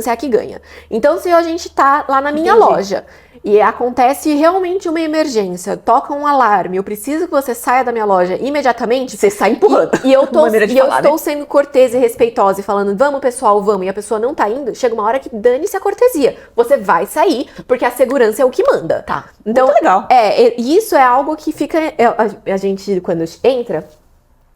é a que ganha. Então, se a gente tá lá na minha loja e acontece realmente uma emergência, toca um alarme, eu preciso que você saia da minha loja imediatamente. Você sai empurrando. E eu estou sendo cortês e respeitosa e falando, vamos pessoal, vamos, e a pessoa não tá indo, chega uma hora que dane-se a cortesia. Você vai sair, porque a segurança é o que manda. Tá, então, muito legal. Isso é algo que fica, a gente, quando entra,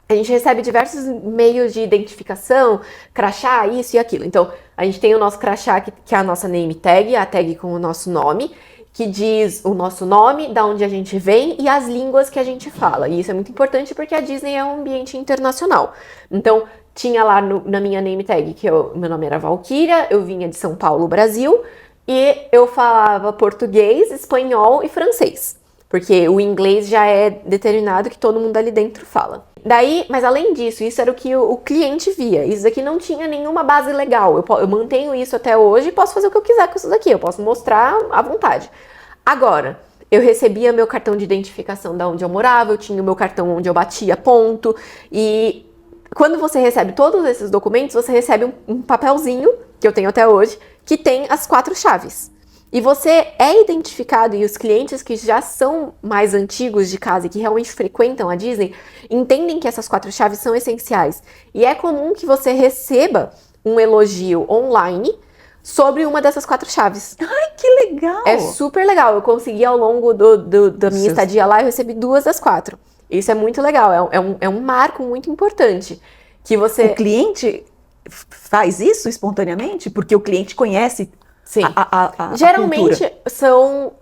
a gente recebe diversos meios de identificação, crachá, isso e aquilo. Então, a gente tem o nosso crachá, que é a nossa name tag, a tag com o nosso nome, que diz o nosso nome, da onde a gente vem e as línguas que a gente fala. E isso é muito importante porque a Disney é um ambiente internacional. Então, tinha lá na minha name tag que meu nome era Valquíria, eu vinha de São Paulo, Brasil, e eu falava português, espanhol e francês. Porque o inglês já é determinado que todo mundo ali dentro fala. Daí, mas além disso, isso era o que o cliente via. Isso daqui não tinha nenhuma base legal. Eu mantenho isso até hoje e posso fazer o que eu quiser com isso daqui. Eu posso mostrar à vontade. Agora, eu recebia meu cartão de identificação da onde eu morava, eu tinha o meu cartão onde eu batia ponto. E quando você recebe todos esses documentos, você recebe um papelzinho, que eu tenho até hoje, que tem as 4 chaves. E você é identificado, e os clientes que já são mais antigos de casa e que realmente frequentam a Disney, entendem que essas 4 chaves são essenciais. E é comum que você receba um elogio online sobre uma dessas 4 chaves. Ai, que legal! É super legal. Eu consegui ao longo da minha estadia lá, eu recebi 2 das 4. Isso é muito legal, é um marco muito importante. Que você... O cliente faz isso espontaneamente? Porque o cliente conhece... Sim. Geralmente são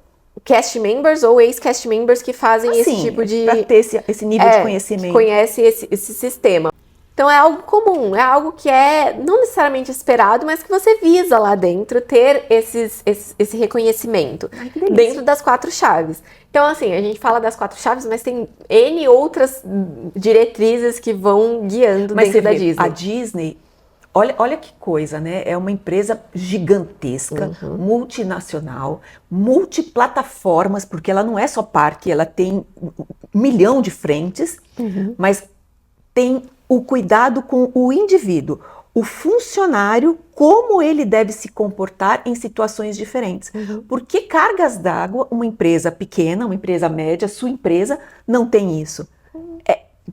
cast members ou ex-cast members que fazem esse tipo de... Para ter esse nível de conhecimento. Que conhece esse sistema. Então é algo comum, é algo que é não necessariamente esperado, mas que você visa lá dentro ter esse reconhecimento. Ai, que delícia. Dentro das 4 chaves. Então assim, a gente fala das 4 chaves, mas tem N outras diretrizes que vão guiando dentro da Disney. A Disney... Olha que coisa, né? É uma empresa gigantesca, multinacional, multiplataformas, porque ela não é só parque, ela tem 1 milhão de frentes, mas tem o cuidado com o indivíduo, o funcionário, como ele deve se comportar em situações diferentes. Por que cargas d'água, uma empresa pequena, uma empresa média, sua empresa, não tem isso?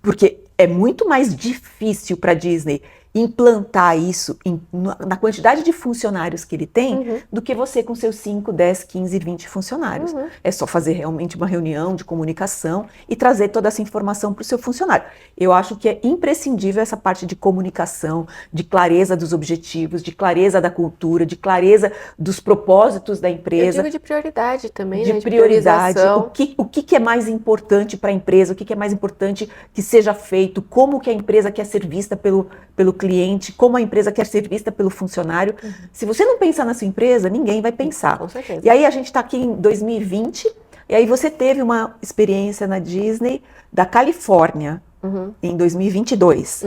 Porque é muito mais difícil para a Disney implantar isso na quantidade de funcionários que ele tem do que você com seus 5, 10, 15, 20 funcionários. É só fazer realmente uma reunião de comunicação e trazer toda essa informação para o seu funcionário. Eu acho que é imprescindível essa parte de comunicação, de clareza dos objetivos, de clareza da cultura, de clareza dos propósitos da empresa. Eu digo de prioridade também, de né? prioridade, o que é mais importante para a empresa, o que é mais importante que seja feito, como que a empresa quer ser vista pelo cliente, como a empresa quer ser vista pelo funcionário. Se você não pensar na sua empresa, ninguém vai pensar. Com certeza. E aí a gente está aqui em 2020, e aí você teve uma experiência na Disney da Califórnia em 2022.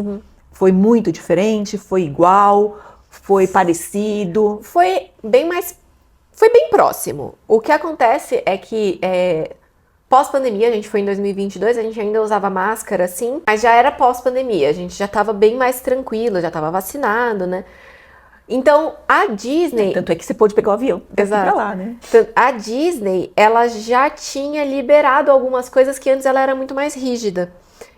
Foi muito diferente, foi igual, foi parecido? Foi bem próximo. O que acontece é que pós-pandemia, a gente foi em 2022, a gente ainda usava máscara, assim, mas já era pós-pandemia, a gente já tava bem mais tranquilo, já tava vacinado, né? Então, a Disney... Tanto é que você pôde pegar o avião pra lá, né? A Disney, ela já tinha liberado algumas coisas que antes ela era muito mais rígida.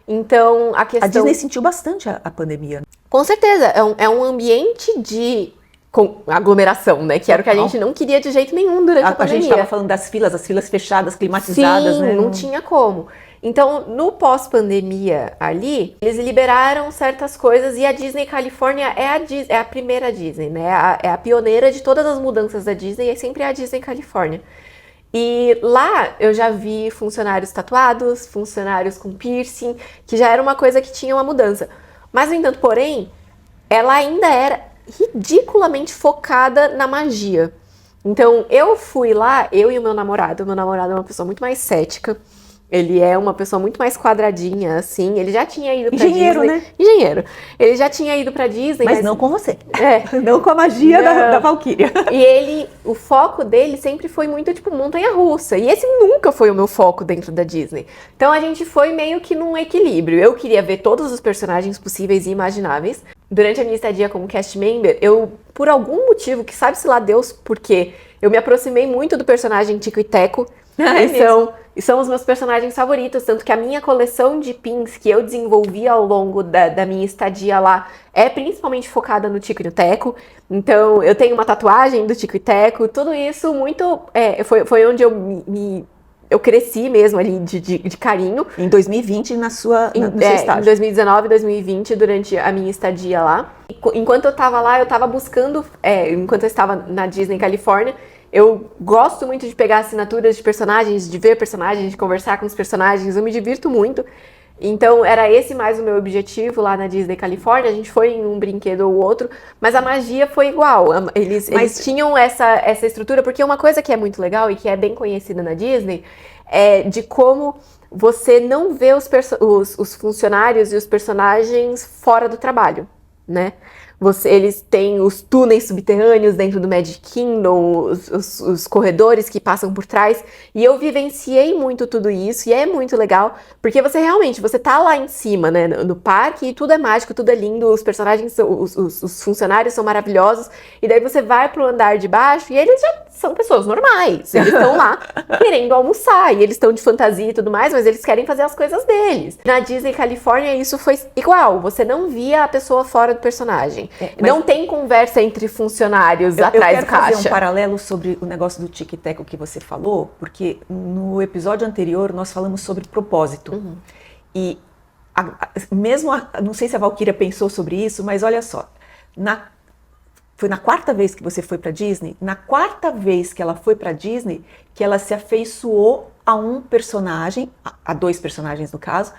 Então, a questão... A Disney sentiu bastante a pandemia. Com certeza, é um ambiente de... com aglomeração, né? Que era o que a gente não queria de jeito nenhum durante a pandemia. A gente estava falando das filas, as filas fechadas, climatizadas, sim, né? Não tinha como. Então, no pós-pandemia ali, eles liberaram certas coisas e a Disney Califórnia é a primeira Disney, né? É a pioneira de todas as mudanças da Disney, é sempre a Disney Califórnia. E lá eu já vi funcionários tatuados, funcionários com piercing, que já era uma coisa que tinha uma mudança. Mas, no entanto, porém, ela ainda era ridiculamente focada na magia. Então, eu fui lá, eu e o meu namorado. O meu namorado é uma pessoa muito mais cética. Ele é uma pessoa muito mais quadradinha, assim. Ele já tinha ido pra Engenheiro, Disney. né? Engenheiro. Ele já tinha ido pra Disney. Mas não com você. É. Não com a magia Não. da Valkyria. E o foco dele sempre foi muito, tipo, montanha-russa. E esse nunca foi o meu foco dentro da Disney. Então a gente foi meio que num equilíbrio. Eu queria ver todos os personagens possíveis e imagináveis. Durante a minha estadia como cast member, eu, por algum motivo, que sabe-se lá Deus por quê, eu me aproximei muito do personagem Tico e Teco. E são os meus personagens favoritos, tanto que a minha coleção de pins que eu desenvolvi ao longo da minha estadia lá é principalmente focada no Tico e no Teco. Então, eu tenho uma tatuagem do Tico e Teco, tudo isso muito... foi onde eu cresci mesmo ali de carinho. Em 2020, no seu estágio. Em 2019 e 2020, durante a minha estadia lá. Enquanto eu tava lá, eu tava buscando... enquanto eu estava na Disney Califórnia, eu gosto muito de pegar assinaturas de personagens, de ver personagens, de conversar com os personagens, eu me divirto muito. Então, era esse mais o meu objetivo lá na Disney Califórnia. A gente foi em um brinquedo ou outro, mas a magia foi igual. Eles tinham essa estrutura, porque uma coisa que é muito legal e que é bem conhecida na Disney é de como você não vê os funcionários e os personagens fora do trabalho, né? Eles têm os túneis subterrâneos dentro do Magic Kingdom, os corredores que passam por trás. E eu vivenciei muito tudo isso, e é muito legal, porque você tá lá em cima, né, no parque, e tudo é mágico, tudo é lindo, os personagens, os funcionários são maravilhosos, e daí você vai pro andar de baixo, e eles já são pessoas normais. Eles estão lá querendo almoçar, e eles estão de fantasia e tudo mais, mas eles querem fazer as coisas deles. Na Disney Califórnia, isso foi igual. Você não via a pessoa fora do personagem. Não tem conversa entre funcionários atrás do caixa. Eu quero fazer um paralelo sobre o negócio do Tic e Teco que você falou, porque no episódio anterior nós falamos sobre propósito. Uhum. E não sei se a Valkyria pensou sobre isso, mas olha só, foi na quarta vez que você foi para Disney, na quarta vez que ela foi para Disney, que ela se afeiçoou a um personagem, a dois personagens no caso,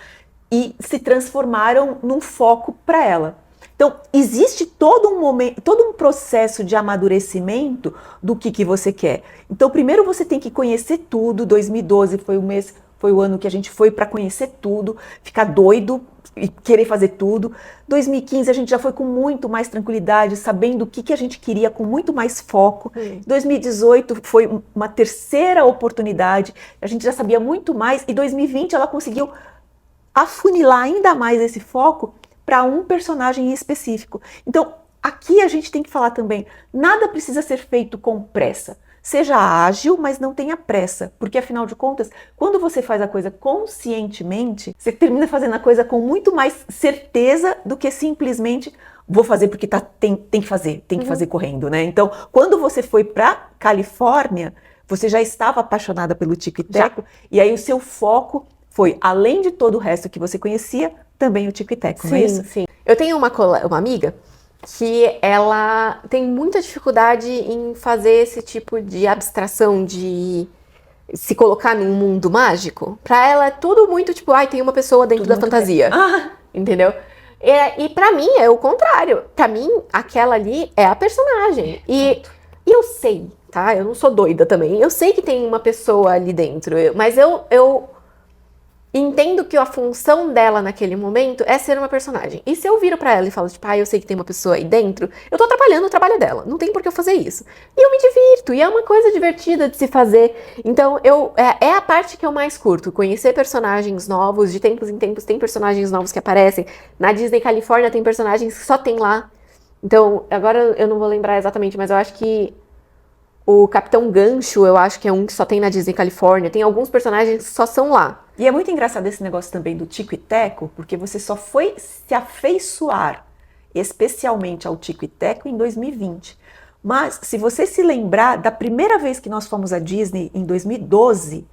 e se transformaram num foco para ela. Então, existe todo um processo de amadurecimento do que você quer. Então, primeiro você tem que conhecer tudo. 2012 foi o ano que a gente foi para conhecer tudo, ficar doido e querer fazer tudo. 2015 a gente já foi com muito mais tranquilidade, sabendo o que a gente queria, com muito mais foco. 2018 foi uma terceira oportunidade, a gente já sabia muito mais, e 2020 ela conseguiu afunilar ainda mais esse foco para um personagem específico. Então, aqui a gente tem que falar também, nada precisa ser feito com pressa. Seja ágil, mas não tenha pressa, porque afinal de contas, quando você faz a coisa conscientemente, você termina fazendo a coisa com muito mais certeza do que simplesmente vou fazer porque tem que fazer correndo, né? Então, quando você foi para Califórnia, você já estava apaixonada pelo Tico e Teco, e aí o seu foco foi, além de todo o resto que você conhecia, também o Tico e Teco, não é isso? Sim. Eu tenho uma amiga que ela tem muita dificuldade em fazer esse tipo de abstração, de se colocar num mundo mágico. Pra ela é tudo muito tipo, tem uma pessoa dentro da fantasia. Entendeu? E pra mim é o contrário. Pra mim, aquela ali é a personagem. E eu sei, tá? Eu não sou doida também. Eu sei que tem uma pessoa ali dentro, mas eu entendo que a função dela naquele momento é ser uma personagem. E se eu viro pra ela e falo, tipo, eu sei que tem uma pessoa aí dentro, eu tô atrapalhando o trabalho dela. Não tem por que eu fazer isso. E eu me divirto, e é uma coisa divertida de se fazer. Então, é a parte que eu mais curto. Conhecer personagens novos, de tempos em tempos tem personagens novos que aparecem. Na Disney Califórnia tem personagens que só tem lá. Então, agora eu não vou lembrar exatamente, mas eu acho que o Capitão Gancho, eu acho que é um que só tem na Disney Califórnia. Tem alguns personagens que só são lá. E é muito engraçado esse negócio também do Tico e Teco, porque você só foi se afeiçoar especialmente ao Tico e Teco em 2020. Mas, se você se lembrar, da primeira vez que nós fomos à Disney, em 2012,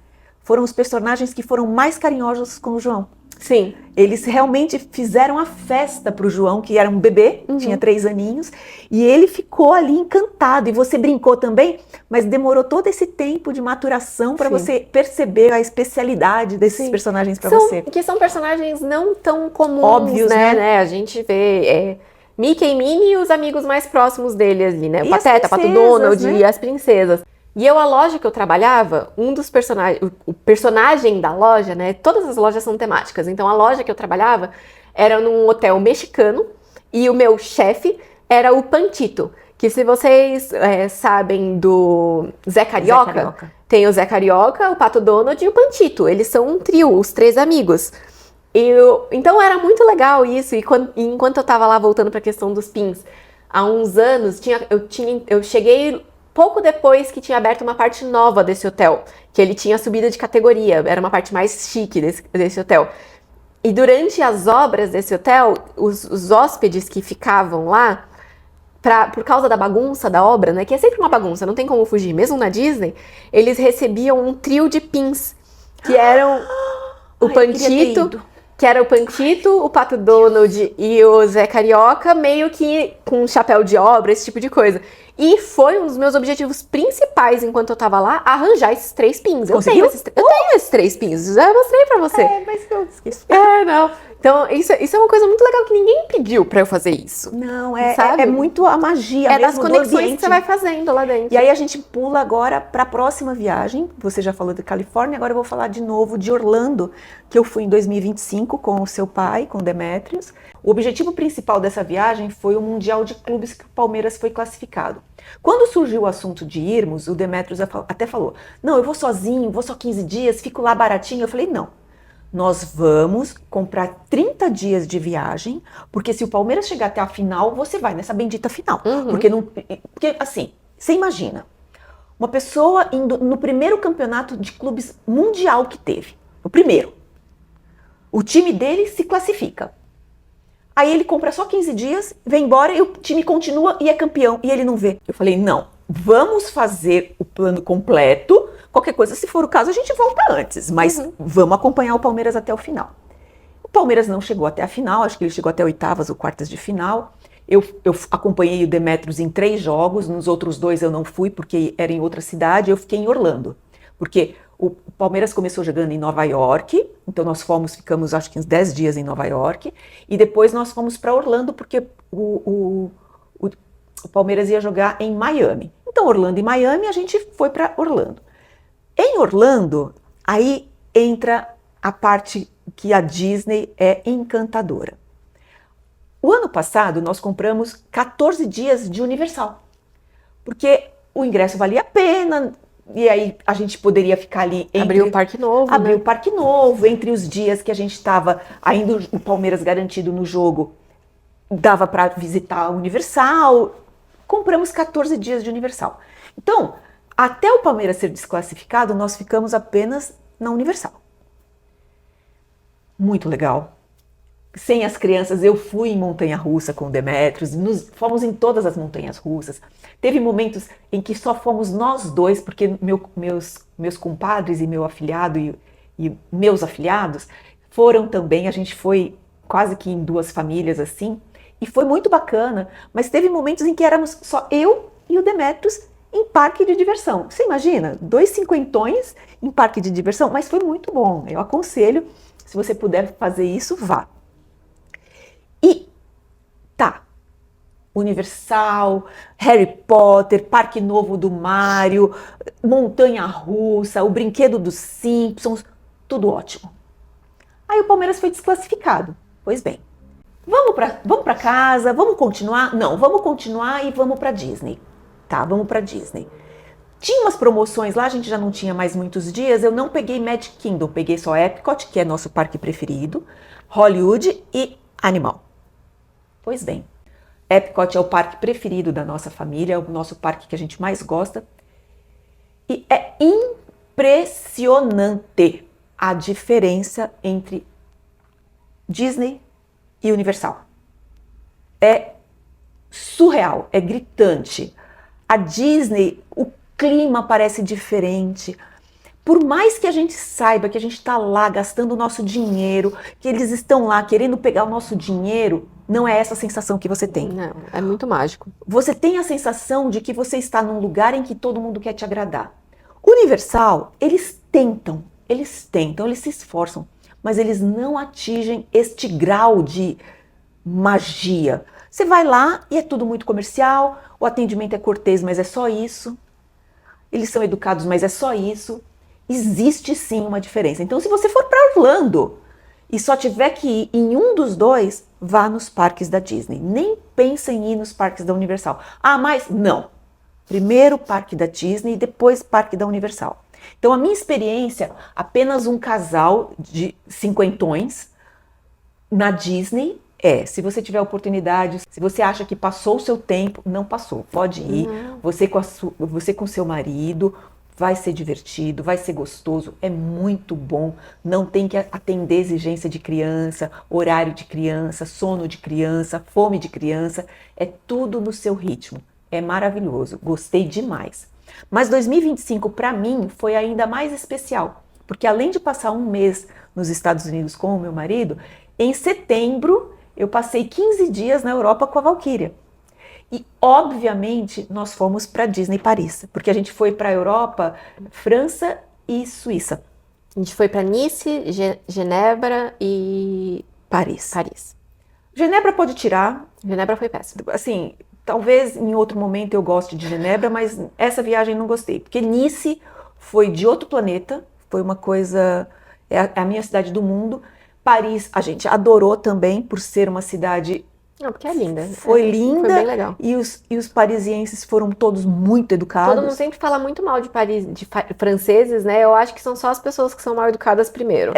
foram os personagens que foram mais carinhosos com o João. Sim. Eles realmente fizeram a festa pro João, que era um bebê, tinha 3 aninhos, e ele ficou ali encantado. E você brincou também, mas demorou todo esse tempo de maturação para você perceber a especialidade desses personagens para você. Que são personagens não tão comuns, óbvios, né? A gente vê... Mickey e Minnie e os amigos mais próximos dele ali, né? O E as Pateta, Pato princesas, Donald né? e as princesas. E a loja que eu trabalhava, um dos personagens, o personagem da loja, né? Todas as lojas são temáticas. Então a loja que eu trabalhava era num hotel mexicano e o meu chefe era o Pantito. Que se vocês sabem do Zé Carioca, Zé Carioca. tem o Zé Carioca, o Pato Donald e o Pantito. Eles são um trio, os três amigos. Então era muito legal isso. E enquanto eu tava lá voltando pra questão dos pins, há uns anos, eu cheguei pouco depois que tinha aberto uma parte nova desse hotel, que ele tinha subida de categoria, era uma parte mais chique desse hotel. E durante as obras desse hotel, os hóspedes que ficavam lá, por causa da bagunça da obra, né, que é sempre uma bagunça, não tem como fugir, mesmo na Disney, eles recebiam um trio de pins, que eram o Ai, eu queria ter Pantito, ido. que era o Pantito, o Pato Donald e o Zé Carioca, meio que com um chapéu de obra, esse tipo de coisa. E foi um dos meus objetivos principais enquanto eu tava lá, arranjar esses 3 pins. Eu tenho esses 3 pins, já mostrei pra você. Mas eu esqueci. Não. Então, isso é uma coisa muito legal que ninguém pediu pra eu fazer isso. Não, Sabe? é muito a magia É das mesmo do conexões que ambiente. você vai fazendo lá dentro. E aí a gente pula agora para a próxima viagem. Você já falou da Califórnia, agora eu vou falar de novo de Orlando, que eu fui em 2025 com o seu pai, com o Demetrios. O objetivo principal dessa viagem foi o Mundial de Clubes que o Palmeiras foi classificado. Quando surgiu o assunto de irmos, o Demetrios até falou, não, eu vou sozinho, vou só 15 dias, fico lá baratinho. Eu falei, não. Nós vamos comprar 30 dias de viagem, porque se o Palmeiras chegar até a final, você vai nessa bendita final. Uhum. Porque, assim, você imagina, uma pessoa indo no primeiro campeonato de clubes mundial que teve, o primeiro, o time dele se classifica. Aí ele compra só 15 dias, vem embora e o time continua e é campeão, e ele não vê. Eu falei, não, vamos fazer o plano completo. Qualquer coisa, se for o caso, a gente volta antes, mas vamos acompanhar o Palmeiras até o final. O Palmeiras não chegou até a final, acho que ele chegou até oitavas ou quartas de final. Eu acompanhei o Demetrios em 3 jogos, nos outros 2 eu não fui porque era em outra cidade, eu fiquei em Orlando. Porque o Palmeiras começou jogando em Nova York, então ficamos acho que uns 10 dias em Nova York, e depois nós fomos para Orlando porque o Palmeiras ia jogar em Miami. Então Orlando e Miami, a gente foi para Orlando. Em Orlando, aí entra a parte que a Disney é encantadora. O ano passado, nós compramos 14 dias de Universal, porque o ingresso valia a pena, e aí a gente poderia ficar ali... Abrir o Parque Novo, Abrir né? o Parque Novo, entre os dias que a gente estava ainda o Palmeiras garantido no jogo, dava para visitar a Universal, compramos 14 dias de Universal. Então, até o Palmeiras ser desclassificado, nós ficamos apenas na Universal. Muito legal. Sem as crianças, eu fui em montanha-russa com o Demetrios, fomos em todas as montanhas russas. Teve momentos em que só fomos nós dois, porque meus compadres e meu afilhado e meus afilhados foram também, a gente foi quase que em 2 famílias assim, e foi muito bacana, mas teve momentos em que éramos só eu e o Demetrios em parque de diversão. Você imagina? 2 cinquentões em parque de diversão, mas foi muito bom. Eu aconselho, se você puder fazer isso, vá. E tá, Universal, Harry Potter, Parque Novo do Mário, montanha-russa, o brinquedo dos Simpsons, tudo ótimo. Aí o Palmeiras foi desclassificado. Pois bem, vamos para casa, vamos continuar? Não, vamos continuar e vamos para Disney. Tá, vamos para Disney. Tinha umas promoções lá, a gente já não tinha mais muitos dias, eu não peguei Magic Kingdom, peguei só Epcot, que é nosso parque preferido, Hollywood e Animal. Pois bem, Epcot é o parque preferido da nossa família, é o nosso parque que a gente mais gosta. E é impressionante a diferença entre Disney e Universal. É surreal, é gritante. A Disney, o clima parece diferente. Por mais que a gente saiba que a gente está lá gastando o nosso dinheiro, que eles estão lá querendo pegar o nosso dinheiro, não é essa a sensação que você tem. Não, é muito mágico. Você tem a sensação de que você está num lugar em que todo mundo quer te agradar. Universal, eles tentam, eles se esforçam, mas eles não atingem este grau de magia. Você vai lá e é tudo muito comercial, o atendimento é cortês, mas é só isso. Eles são educados, mas é só isso. Existe sim uma diferença. Então, se você for para Orlando e só tiver que ir em um dos dois, vá nos parques da Disney. Nem pensa em ir nos parques da Universal. Ah, mas não. Primeiro parque da Disney e depois parque da Universal. Então, a minha experiência, apenas um casal de cinquentões na Disney se você tiver oportunidade, se você acha que passou o seu tempo, não passou, pode ir. Você com seu marido, vai ser divertido, vai ser gostoso, é muito bom. Não tem que atender exigência de criança, horário de criança, sono de criança, fome de criança. É tudo no seu ritmo. É maravilhoso, gostei demais. Mas 2025 para mim foi ainda mais especial, porque além de passar um mês nos Estados Unidos com o meu marido, em setembro eu passei 15 dias na Europa com a Valquíria. E, obviamente, nós fomos para Disney Paris, porque a gente foi para a Europa, França e Suíça. A gente foi para Nice, Genebra e Paris. Paris. Genebra pode tirar. Genebra foi péssimo. Assim, talvez em outro momento eu goste de Genebra, mas essa viagem não gostei. Porque Nice foi de outro planeta, foi uma coisa... É a minha cidade do mundo. Paris, a gente adorou também, por ser uma cidade... Não, porque é linda. Foi linda. Foi bem legal. E os parisienses foram todos muito educados. Todo mundo sempre fala muito mal de Paris, franceses, né? Eu acho que são só as pessoas que são mal educadas primeiro.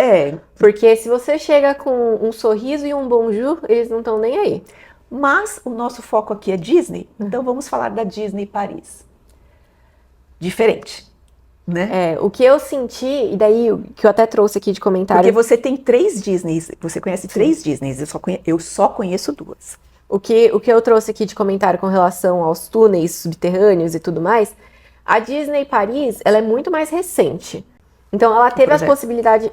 Porque se você chega com um sorriso e um bonjour, eles não estão nem aí. Mas o nosso foco aqui é Disney, então vamos falar da Disney Paris. Diferente, né? O que eu senti, e daí o que eu até trouxe aqui de comentário... Porque você tem 3 Disneys, você conhece 3 Disneys, eu só conheço 2. O que eu trouxe aqui de comentário com relação aos túneis subterrâneos e tudo mais, a Disney Paris, ela é muito mais recente. Então ela teve a possibilidade...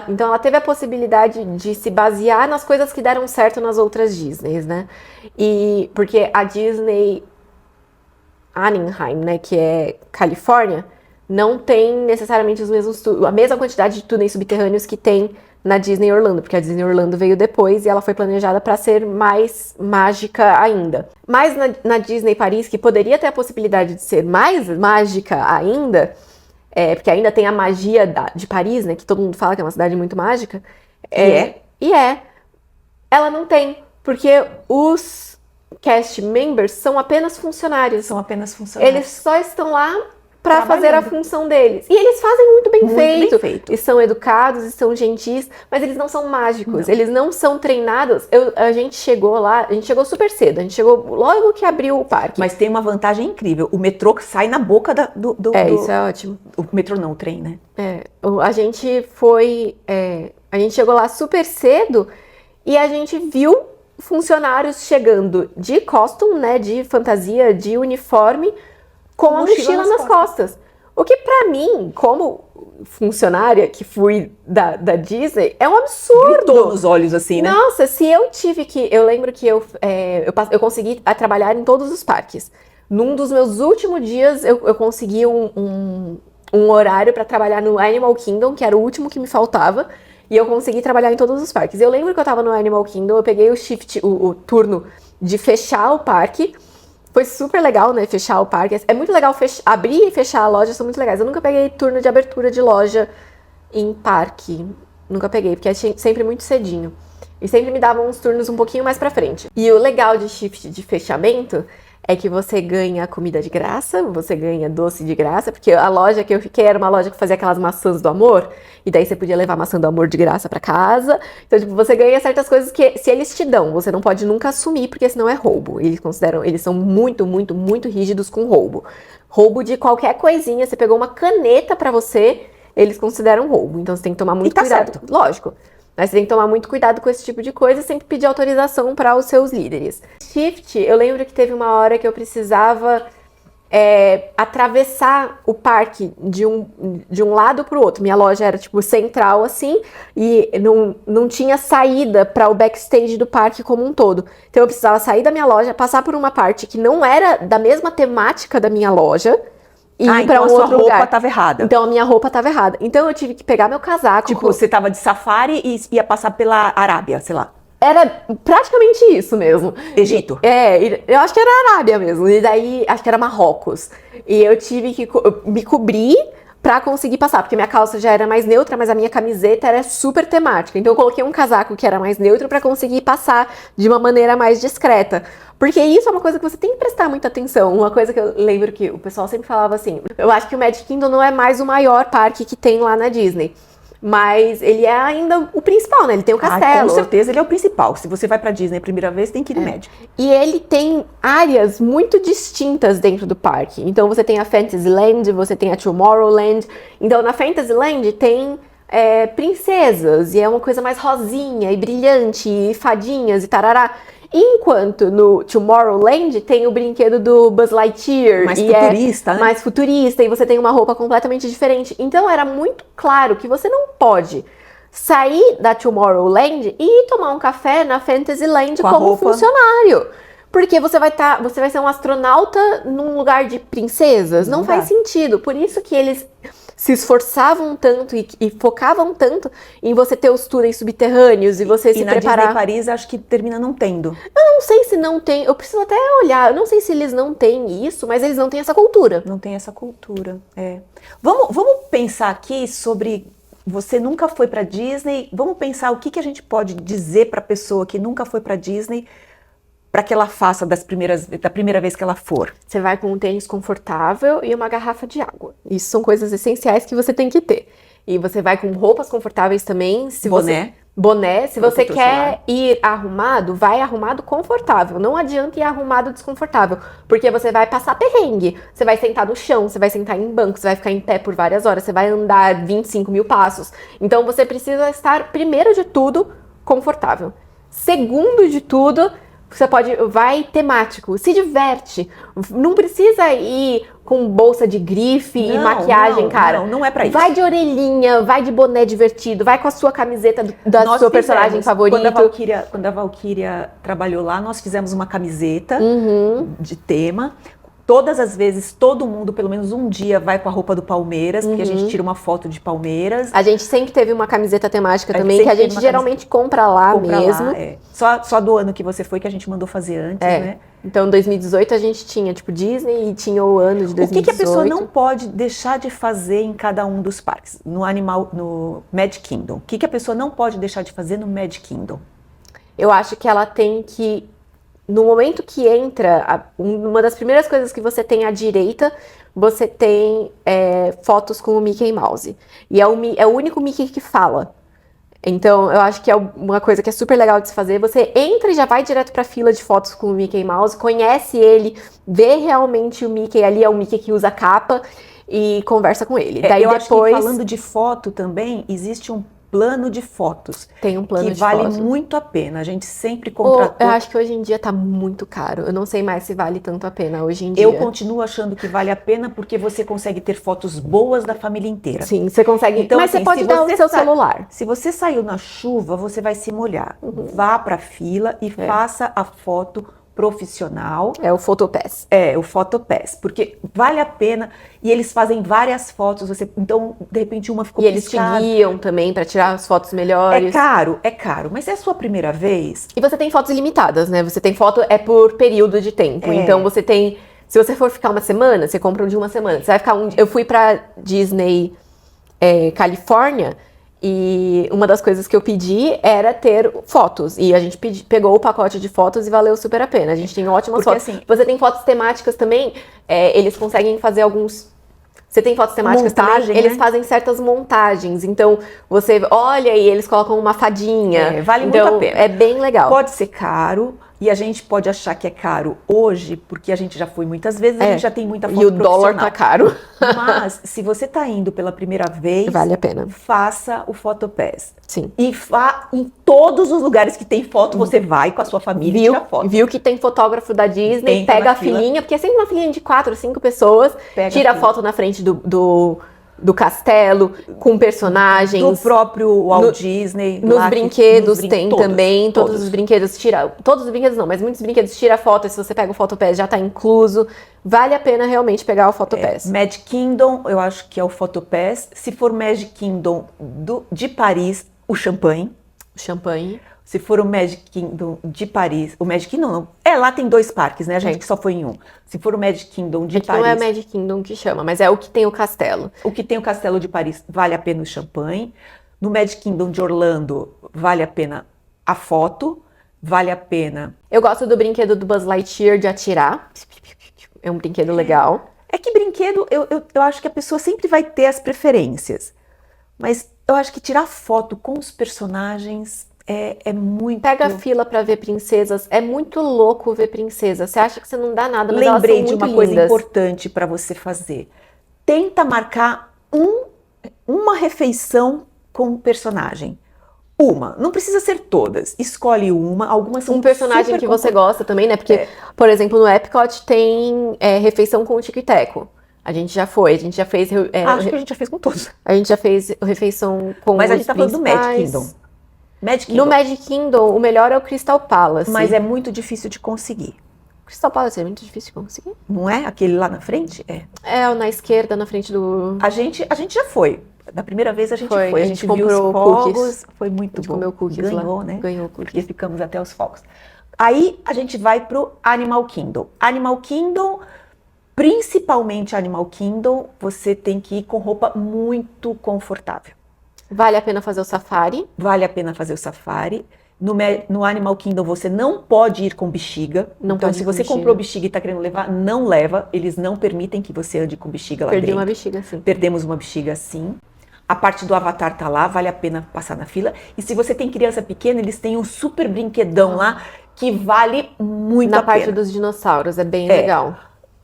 Então ela teve a possibilidade de se basear nas coisas que deram certo nas outras Disneys, né? E porque a Disney Anaheim, né, que é Califórnia, não tem necessariamente a mesma quantidade de túneis subterrâneos que tem na Disney Orlando, porque a Disney Orlando veio depois e ela foi planejada para ser mais mágica ainda. Mas na Disney Paris, que poderia ter a possibilidade de ser mais mágica ainda, porque ainda tem a magia de Paris, né, que todo mundo fala que é uma cidade muito mágica, ela não tem, porque os cast members são apenas funcionários. Eles só estão lá para fazer a função deles. E eles fazem muito bem feito. E são educados, e são gentis, mas eles não são mágicos. Não. Eles não são treinados. A gente chegou lá, a gente chegou super cedo. A gente chegou logo que abriu o parque. Mas tem uma vantagem incrível. O metrô sai na boca isso é ótimo. O metrô não, o trem, né? A gente foi... a gente chegou lá super cedo e a gente viu funcionários chegando de costume, né? De fantasia, de uniforme, com a mochila nas costas. O que pra mim, como funcionária que fui da Disney, é um absurdo. Gritou nos olhos assim, né? Nossa, se eu tive que... Eu lembro que eu consegui trabalhar em todos os parques. Num dos meus últimos dias, eu consegui um horário pra trabalhar no Animal Kingdom, que era o último que me faltava. E eu consegui trabalhar em todos os parques. Eu lembro que eu tava no Animal Kingdom, eu peguei o turno de fechar o parque. Foi super legal, né, fechar o parque. É muito legal abrir e fechar a loja, são muito legais. Eu nunca peguei turno de abertura de loja em parque. Nunca peguei, porque é sempre muito cedinho. E sempre me davam uns turnos um pouquinho mais pra frente. E o legal de shift de fechamento é que você ganha comida de graça, você ganha doce de graça, porque a loja que eu fiquei era uma loja que fazia aquelas maçãs do amor, e daí você podia levar a maçã do amor de graça pra casa. Então, tipo, você ganha certas coisas que, se eles te dão, você não pode nunca assumir, porque senão é roubo. Eles são muito, muito, muito rígidos com roubo. Roubo de qualquer coisinha, você pegou uma caneta pra você, eles consideram roubo. Então, você tem que tomar muito cuidado. Certo. Lógico. Mas você tem que tomar muito cuidado com esse tipo de coisa e sempre pedir autorização para os seus líderes. Shift, eu lembro que teve uma hora que eu precisava atravessar o parque de um lado para o outro. Minha loja era tipo central assim e não tinha saída para o backstage do parque como um todo. Então eu precisava sair da minha loja, passar por uma parte que não era da mesma temática da minha loja, e ir pra um outro lugar. Então a sua roupa tava errada. Então a minha roupa tava errada. Então eu tive que pegar meu casaco. Tipo, você tava de safari e ia passar pela Arábia, sei lá. Era praticamente isso mesmo. Egito. Eu acho que era Arábia mesmo. E daí, acho que era Marrocos. E eu tive que me cobrir pra conseguir passar, porque minha calça já era mais neutra, mas a minha camiseta era super temática. Então eu coloquei um casaco que era mais neutro pra conseguir passar de uma maneira mais discreta. Porque isso é uma coisa que você tem que prestar muita atenção. Uma coisa que eu lembro que o pessoal sempre falava assim, eu acho que o Magic Kingdom não é mais o maior parque que tem lá na Disney. Mas ele é ainda o principal, né? Ele tem o castelo. Com certeza ele é o principal. Se você vai pra Disney a primeira vez, tem que ir no Magic. E ele tem áreas muito distintas dentro do parque. Então você tem a Fantasyland, você tem a Tomorrowland. Então na Fantasyland tem princesas, e é uma coisa mais rosinha e brilhante, e fadinhas e tarará. Enquanto no Tomorrowland tem o brinquedo do Buzz Lightyear. Mais futurista, né? Mais futurista, e você tem uma roupa completamente diferente. Então era muito claro que você não pode sair da Tomorrowland e ir tomar um café na Fantasyland como funcionário. Porque você vai ser um astronauta num lugar de princesas. Não faz sentido. Por isso que eles se esforçavam tanto e focavam tanto em você ter os túneis subterrâneos e você se preparar. E na Disney Paris, acho que termina não tendo. Eu não sei se não tem, eu preciso até olhar, eu não sei se eles não têm isso, mas eles não têm essa cultura. Não tem essa cultura, Vamos pensar aqui sobre... Você nunca foi para Disney, vamos pensar o que a gente pode dizer para a pessoa que nunca foi para Disney para que ela faça da primeira vez que ela for. Você vai com um tênis confortável e uma garrafa de água. Isso são coisas essenciais que você tem que ter. E você vai com roupas confortáveis também. Boné. Se você quer ir arrumado, vai arrumado confortável. Não adianta ir arrumado desconfortável, porque você vai passar perrengue. Você vai sentar no chão, você vai sentar em banco, você vai ficar em pé por várias horas, você vai andar 25 mil passos. Então você precisa estar, primeiro de tudo, confortável. Segundo de tudo, vai temático, se diverte. Não precisa ir com bolsa de grife e maquiagem, cara. Não é pra isso. Vai de orelhinha, vai de boné divertido, vai com a sua camiseta da sua personagem favorito. Quando a Valkyria trabalhou lá, nós fizemos uma camiseta de tema. Todas as vezes, todo mundo, pelo menos um dia, vai com a roupa do Palmeiras, porque a gente tira uma foto de Palmeiras. A gente sempre teve uma camiseta temática também, que a gente geralmente compra lá mesmo. Só do ano que você foi, que a gente mandou fazer antes, né? Então, em 2018, a gente tinha, Disney e tinha o ano de 2018. O que a pessoa não pode deixar de fazer em cada um dos parques? No Magic Kingdom. O que a pessoa não pode deixar de fazer no Magic Kingdom? Eu acho que ela tem que... No momento que entra, uma das primeiras coisas que você tem à direita, você tem fotos com o Mickey Mouse. E é o único Mickey que fala. Então, eu acho que é uma coisa que é super legal de se fazer. Você entra e já vai direto pra fila de fotos com o Mickey Mouse, conhece ele, vê realmente o Mickey ali, é o Mickey que usa capa, e conversa com ele. Daí acho que falando de foto também, existe um plano de fotos. Tem um plano de fotos. Que vale muito a pena. A gente sempre contratou... Eu acho que hoje em dia tá muito caro. Eu não sei mais se vale tanto a pena hoje em dia. Eu continuo achando que vale a pena porque você consegue ter fotos boas da família inteira. Sim, você consegue. Então, mas assim, você pode dar o seu celular. Se você saiu na chuva, você vai se molhar. Vá pra fila e faça a foto profissional. É o PhotoPass. O PhotoPass, porque vale a pena e eles fazem várias fotos, então de repente uma ficou eles te guiam também para tirar as fotos melhores. É caro, mas é a sua primeira vez. E você tem fotos ilimitadas, né? Você tem foto por período de tempo. Então você tem, se você for ficar uma semana, você compra um de uma semana. Você vai ficar eu fui para Disney Califórnia. E uma das coisas que eu pedi era ter fotos. E a gente pegou o pacote de fotos e valeu super a pena. A gente tem ótimas fotos. Assim, você tem fotos temáticas também. Eles conseguem fazer alguns... Você tem fotos temáticas também. Eles fazem certas montagens. Então, você olha e eles colocam uma fadinha. Vale muito a pena. É bem legal. Pode ser caro. E a gente pode achar que é caro hoje, porque a gente já foi muitas vezes, a gente já tem muita foto profissional. E o dólar tá caro. Mas, se você tá indo pela primeira vez, vale a pena. Faça o PhotoPass. Sim. E em todos os lugares que tem foto, você vai com a sua família e tira foto. Viu que tem fotógrafo da Disney, pega a filinha, porque é sempre uma filinha de 4 ou 5 pessoas, tira foto na frente do castelo, com personagens. Do próprio Walt Disney. Nos brinquedos tem também. Todos os brinquedos todos os brinquedos não, mas muitos brinquedos tira foto. Se você pega o PhotoPass, já tá incluso. Vale a pena realmente pegar o PhotoPass. Magic Kingdom, eu acho que é o PhotoPass. Se for Magic Kingdom de Paris, o champanhe. se for o Magic Kingdom de Paris, o Magic Kingdom não, lá tem 2 parques, né? A gente que só foi em um. Se for o Magic Kingdom de Paris... Não é Magic Kingdom que chama, mas é o que tem o castelo. O que tem o castelo de Paris, vale a pena o champanhe. No Magic Kingdom de Orlando, vale a pena a foto, vale a pena... Eu gosto do brinquedo do Buzz Lightyear de atirar. É um brinquedo legal. É que brinquedo, eu acho que a pessoa sempre vai ter as preferências. Mas eu acho que tirar foto com os personagens é muito... Pega a fila pra ver princesas. É muito louco ver princesa. Você acha que você não dá nada, mas elas são Lembrei de uma muito coisa lindas. importante para você fazer. Tenta marcar uma refeição com um personagem. Não precisa ser todas. Escolhe uma, algumas são Um personagem super que você gosta também, né? Porque, por exemplo, no Epcot tem refeição com o Tico e Teco. A gente já foi, a gente já fez... Acho que a gente já fez com todos. A gente já fez refeição com Mas a os gente tá falando do Magic principais. Kingdom. Magic No Kingdom. Magic Kingdom, o melhor é o Crystal Palace. Mas é muito difícil de conseguir. Crystal Palace é muito difícil de conseguir. Não é? Aquele lá na frente? É. É, na esquerda, na frente do... A gente já foi. Da primeira vez a gente foi. Foi, A gente viu os comprou fogos. cookies. Foi muito A gente bom. comeu cookies lá. Ganhou, né? Ganhou Porque cookies. ficamos até os fogos. Aí a gente vai pro Animal Kingdom. Animal Kingdom, principalmente Animal Kingdom, você tem que ir com roupa muito confortável. Vale a pena fazer o safari. Vale a pena fazer o safari. No Animal Kingdom você não pode ir com bexiga. Não Então, pode se ir com você bexiga. comprou bexiga e está querendo levar, não leva. Eles não permitem que você ande com bexiga lá Perdi dentro. uma bexiga, sim. Perdemos uma bexiga, sim. A parte do Avatar tá lá, vale a pena passar na fila. E se você tem criança pequena, eles têm um super brinquedão lá que vale muito Na a parte pena. dos dinossauros, é bem legal.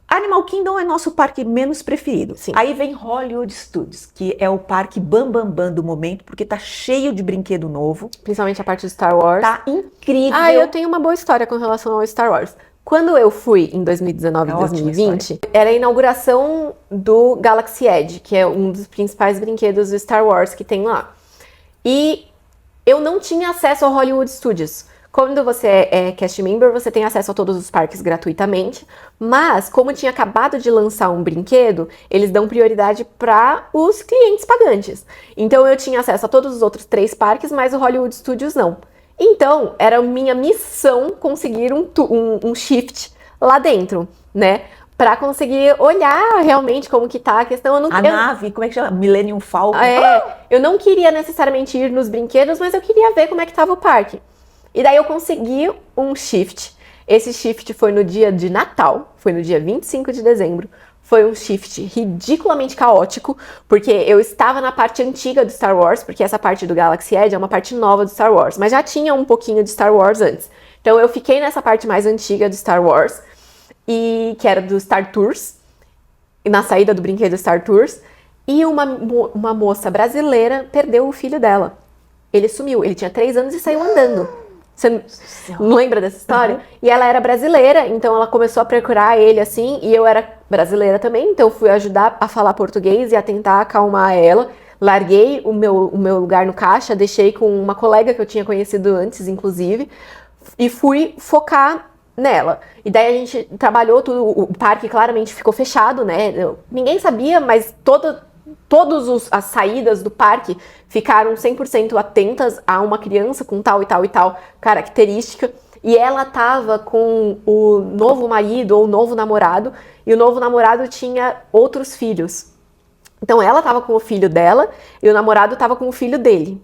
Animal Kingdom é nosso parque menos preferido. Sim. Aí vem Hollywood Studios, que é o parque bam do momento, porque tá cheio de brinquedo novo. Principalmente a parte do Star Wars. Tá incrível. Eu tenho uma boa história com relação ao Star Wars. Quando eu fui em 2019 e É ótima 2020, era a inauguração do Galaxy Edge, que é um dos principais brinquedos do Star Wars que tem lá. E eu não tinha acesso ao Hollywood Studios. Quando você é cast member, você tem acesso a todos os parques gratuitamente, mas como tinha acabado de lançar um brinquedo, eles dão prioridade para os clientes pagantes. Então eu tinha acesso a todos os outros 3 parques, mas o Hollywood Studios não. Então, era minha missão conseguir um shift lá dentro, né? Pra conseguir olhar realmente como que tá a questão. Nave, como é que chama? Millennium Falcon. Eu não queria necessariamente ir nos brinquedos, mas eu queria ver como é que tava o parque. E daí eu consegui um shift. Esse shift foi no dia de Natal, foi no dia 25 de dezembro. Foi um shift ridiculamente caótico, porque eu estava na parte antiga do Star Wars, porque essa parte do Galaxy Edge é uma parte nova do Star Wars, mas já tinha um pouquinho de Star Wars antes. Então eu fiquei nessa parte mais antiga do Star Wars, e que era do Star Tours, na saída do brinquedo Star Tours, e uma moça brasileira perdeu o filho dela. Ele sumiu, ele tinha 3 anos e saiu andando. Você não lembra dessa história? Uhum. E ela era brasileira, então ela começou a procurar ele assim, e eu era brasileira também, então fui ajudar a falar português e a tentar acalmar ela. Larguei o meu lugar no caixa, deixei com uma colega que eu tinha conhecido antes, inclusive, e fui focar nela. E daí a gente trabalhou tudo, o parque claramente ficou fechado, né? Ninguém sabia, mas todas as saídas do parque ficaram 100% atentas a uma criança com tal e tal e tal característica. E ela tava com o novo marido ou o novo namorado, e o novo namorado tinha outros filhos. Então ela tava com o filho dela e o namorado tava com o filho dele.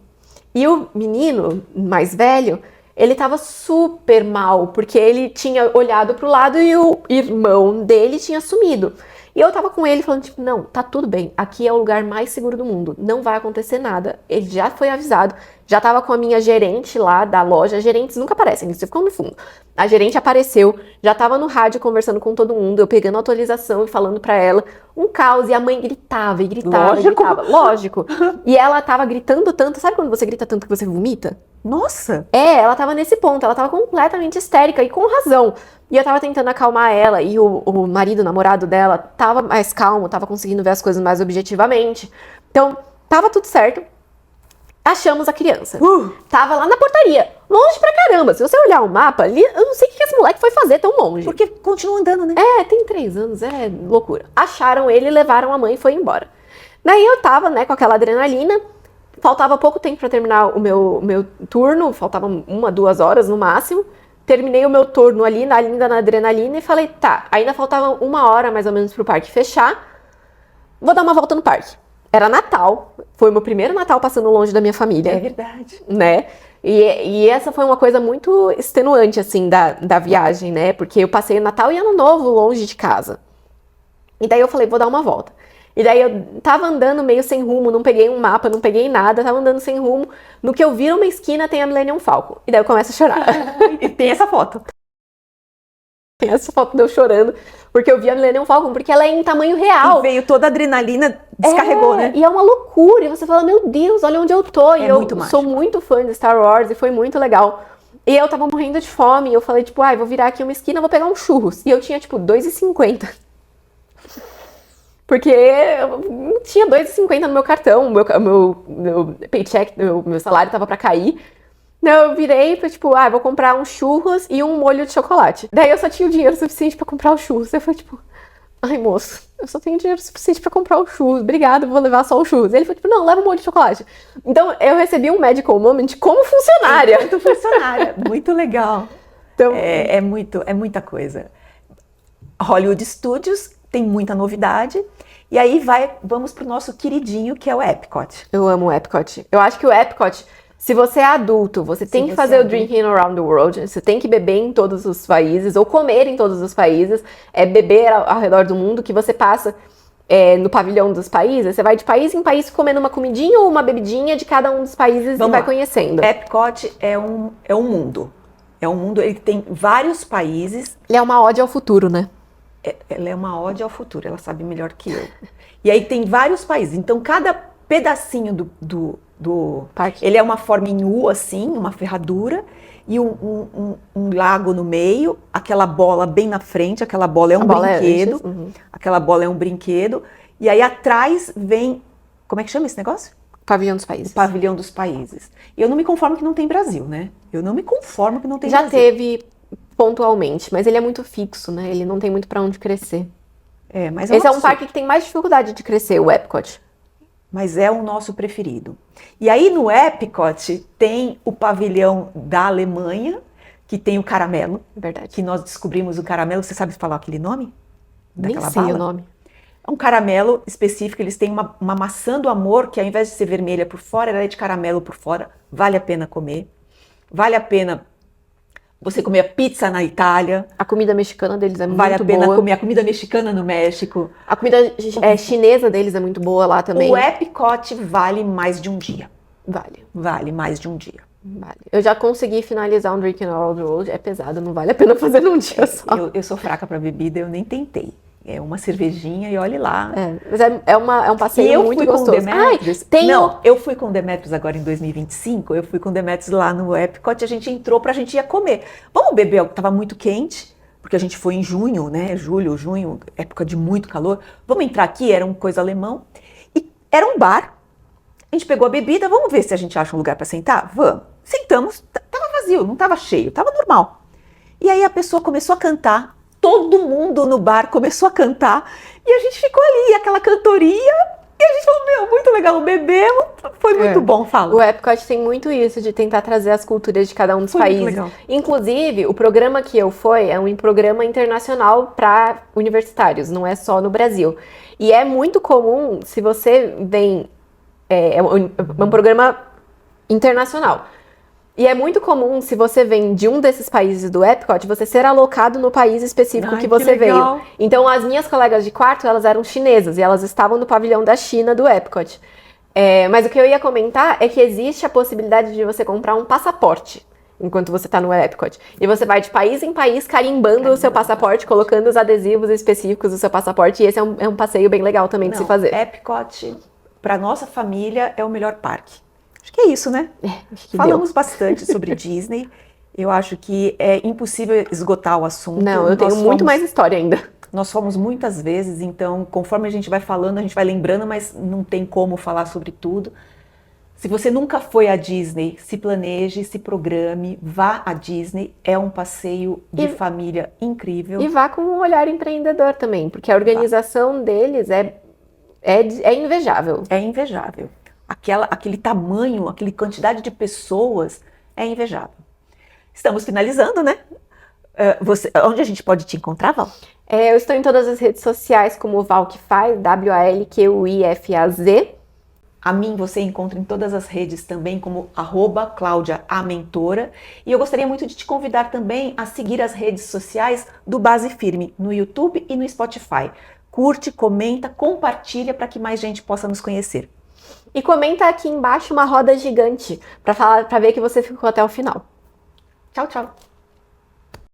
E o menino mais velho, ele tava super mal, porque ele tinha olhado pro lado e o irmão dele tinha sumido. E eu tava com ele falando, tipo, não, tá tudo bem, aqui é o lugar mais seguro do mundo, não vai acontecer nada. Ele já foi avisado, já tava com a minha gerente lá da loja, gerentes nunca aparecem, eles ficam no fundo. A gerente apareceu, já tava no rádio conversando com todo mundo, eu pegando a atualização e falando pra ela, um caos, e a mãe gritava e gritava Lógico. e gritava, lógico. E ela tava gritando tanto, sabe quando você grita tanto que você vomita? Nossa! Ela tava nesse ponto, ela tava completamente histérica e com razão. E eu tava tentando acalmar ela, e o marido, o namorado dela, tava mais calmo, tava conseguindo ver as coisas mais objetivamente. Então, tava tudo certo. Achamos a criança. Tava lá na portaria, longe pra caramba. Se você olhar o mapa ali, eu não sei o que esse moleque foi fazer tão longe. Porque continua andando, né? Tem 3 anos, é loucura. Acharam ele, levaram a mãe e foi embora. Daí eu tava, né, com aquela adrenalina, Faltava pouco tempo para terminar o meu turno, faltavam 1, 2 horas no máximo. Terminei o meu turno ali, ainda na adrenalina, e falei, tá, ainda faltava 1 hora mais ou menos pro parque fechar, vou dar uma volta no parque. Era Natal, foi o meu primeiro Natal passando longe da minha família. É verdade. Né? E essa foi uma coisa muito extenuante, assim, da viagem, né? Porque eu passei o Natal e Ano Novo longe de casa. E daí eu falei, vou dar uma volta. E daí eu tava andando meio sem rumo, não peguei um mapa, não peguei nada, tava andando sem rumo. No que eu viro uma esquina, tem a Millennium Falcon. E daí eu começo a chorar. E tem essa foto. Tem essa foto de eu chorando, porque eu vi a Millennium Falcon, porque ela é em tamanho real. E veio toda a adrenalina, descarregou, né? E é uma loucura, e você fala, meu Deus, olha onde eu tô. E eu muito sou mágico. muito fã de Star Wars, e foi muito legal. E eu tava morrendo de fome, e eu falei, tipo, vou virar aqui uma esquina, vou pegar um churros. E eu tinha, tipo, R$2,50. Porque eu tinha R$2,50 no meu cartão, meu paycheck, meu salário tava pra cair. Então eu virei e falei, tipo, vou comprar um churros e um molho de chocolate. Daí eu só tinha o dinheiro suficiente pra comprar o churros. Eu falei, tipo, ai, moço, eu só tenho dinheiro suficiente pra comprar o churros. Obrigado, vou levar só o churros. Ele falou, tipo, não, leva o molho de chocolate. Então eu recebi um medical moment como funcionária. Muito funcionária, muito legal. Então, É muita coisa. Hollywood Studios tem muita novidade. E aí vamos pro nosso queridinho, que é o Epcot. eu amo o Epcot. Eu acho que o Epcot, se você é adulto, você tem que fazer o Drinking Around the World, você tem que beber em todos os países, ou comer em todos os países, beber ao redor do mundo, que você passa no pavilhão dos países, você vai de país em país comendo uma comidinha ou uma bebidinha de cada um dos países e vai conhecendo. Epcot é um mundo. É um mundo, ele tem vários países. Ele é uma ode ao futuro, né? Ela é uma ode ao futuro, ela sabe melhor que eu. E aí tem vários países, então cada pedacinho do parque, ele é uma forma em U, assim, uma ferradura, e um lago no meio, aquela bola bem na frente, aquela bola é um brinquedo, aquela bola é um brinquedo, e aí atrás vem, como é que chama esse negócio? Pavilhão dos Países. O Pavilhão dos Países. E eu não me conformo que não tem Brasil, né? Eu não me conformo que não tem Brasil. Já teve pontualmente, mas ele é muito fixo, né? Ele não tem muito pra onde crescer. Mas esse é um parque que tem mais dificuldade de crescer, o Epcot. Mas é o nosso preferido. E aí no Epcot tem o pavilhão da Alemanha, que tem o caramelo. Verdade. Que nós descobrimos o caramelo. Você sabe falar aquele nome? Nem sei o nome. É um caramelo específico. Eles têm uma maçã do amor, que ao invés de ser vermelha por fora, ela é de caramelo por fora. Vale a pena comer. Vale a pena você comer a pizza na Itália. A comida mexicana deles é muito boa. Vale a pena comer a comida mexicana no México. A comida chinesa deles é muito boa lá também. O Epcot vale mais de um dia. Vale. Vale mais de um dia. Vale. Eu já consegui finalizar um Drinking Around the World. É pesado, não vale a pena fazer num dia só. Eu sou fraca para bebida, eu nem tentei. É uma cervejinha e olhe lá. Mas é um passeio muito gostoso. Não, eu fui com o Demetrius agora em 2025, eu fui com o Demetrius lá no Epcot, a gente entrou pra gente ir comer. Vamos beber, tava muito quente, porque a gente foi em junho, né, julho, junho, época de muito calor. Vamos entrar aqui, era uma coisa alemão, e era um bar, a gente pegou a bebida, vamos ver se a gente acha um lugar pra sentar? Vamos. Sentamos, tava vazio, não tava cheio, tava normal. E aí a pessoa começou a cantar, todo mundo no bar começou a cantar e a gente ficou ali, aquela cantoria, e a gente falou, muito legal, bebemos, foi muito bom, fala. O Epcot tem muito isso, de tentar trazer as culturas de cada um dos países. Muito legal. Inclusive, o programa que eu fui é um programa internacional para universitários, não é só no Brasil. E é muito comum, se você vem, é um programa internacional. E é muito comum, se você vem de um desses países do Epcot, você ser alocado no país específico que você veio. Então, as minhas colegas de quarto, elas eram chinesas e elas estavam no pavilhão da China do Epcot. Mas o que eu ia comentar é que existe a possibilidade de você comprar um passaporte enquanto você está no Epcot. E você vai de país em país carimbando o seu passaporte, colocando os adesivos específicos do seu passaporte. E esse é um passeio bem legal também de se fazer. Epcot, para nossa família, é o melhor parque. Acho que é isso, né? Falamos bastante sobre Disney. Eu acho que é impossível esgotar o assunto. Não, eu tenho muito mais história ainda. Nós fomos muitas vezes, então, conforme a gente vai falando, a gente vai lembrando, mas não tem como falar sobre tudo. Se você nunca foi à Disney, se planeje, se programe, vá à Disney. É um passeio de família incrível. E vá com um olhar empreendedor também, porque a organização deles é invejável. É invejável. aquele tamanho, aquela quantidade de pessoas é invejável. Estamos finalizando, né? Onde a gente pode te encontrar, Val? Eu estou em todas as redes sociais como Walquifaz, WALQUIFAZ. A mim você encontra em todas as redes também como @CláudiaAmentora. E eu gostaria muito de te convidar também a seguir as redes sociais do Base Firme, no YouTube e no Spotify. Curte, comenta, compartilha para que mais gente possa nos conhecer. E comenta aqui embaixo uma roda gigante para ver que você ficou até o final. Tchau, tchau!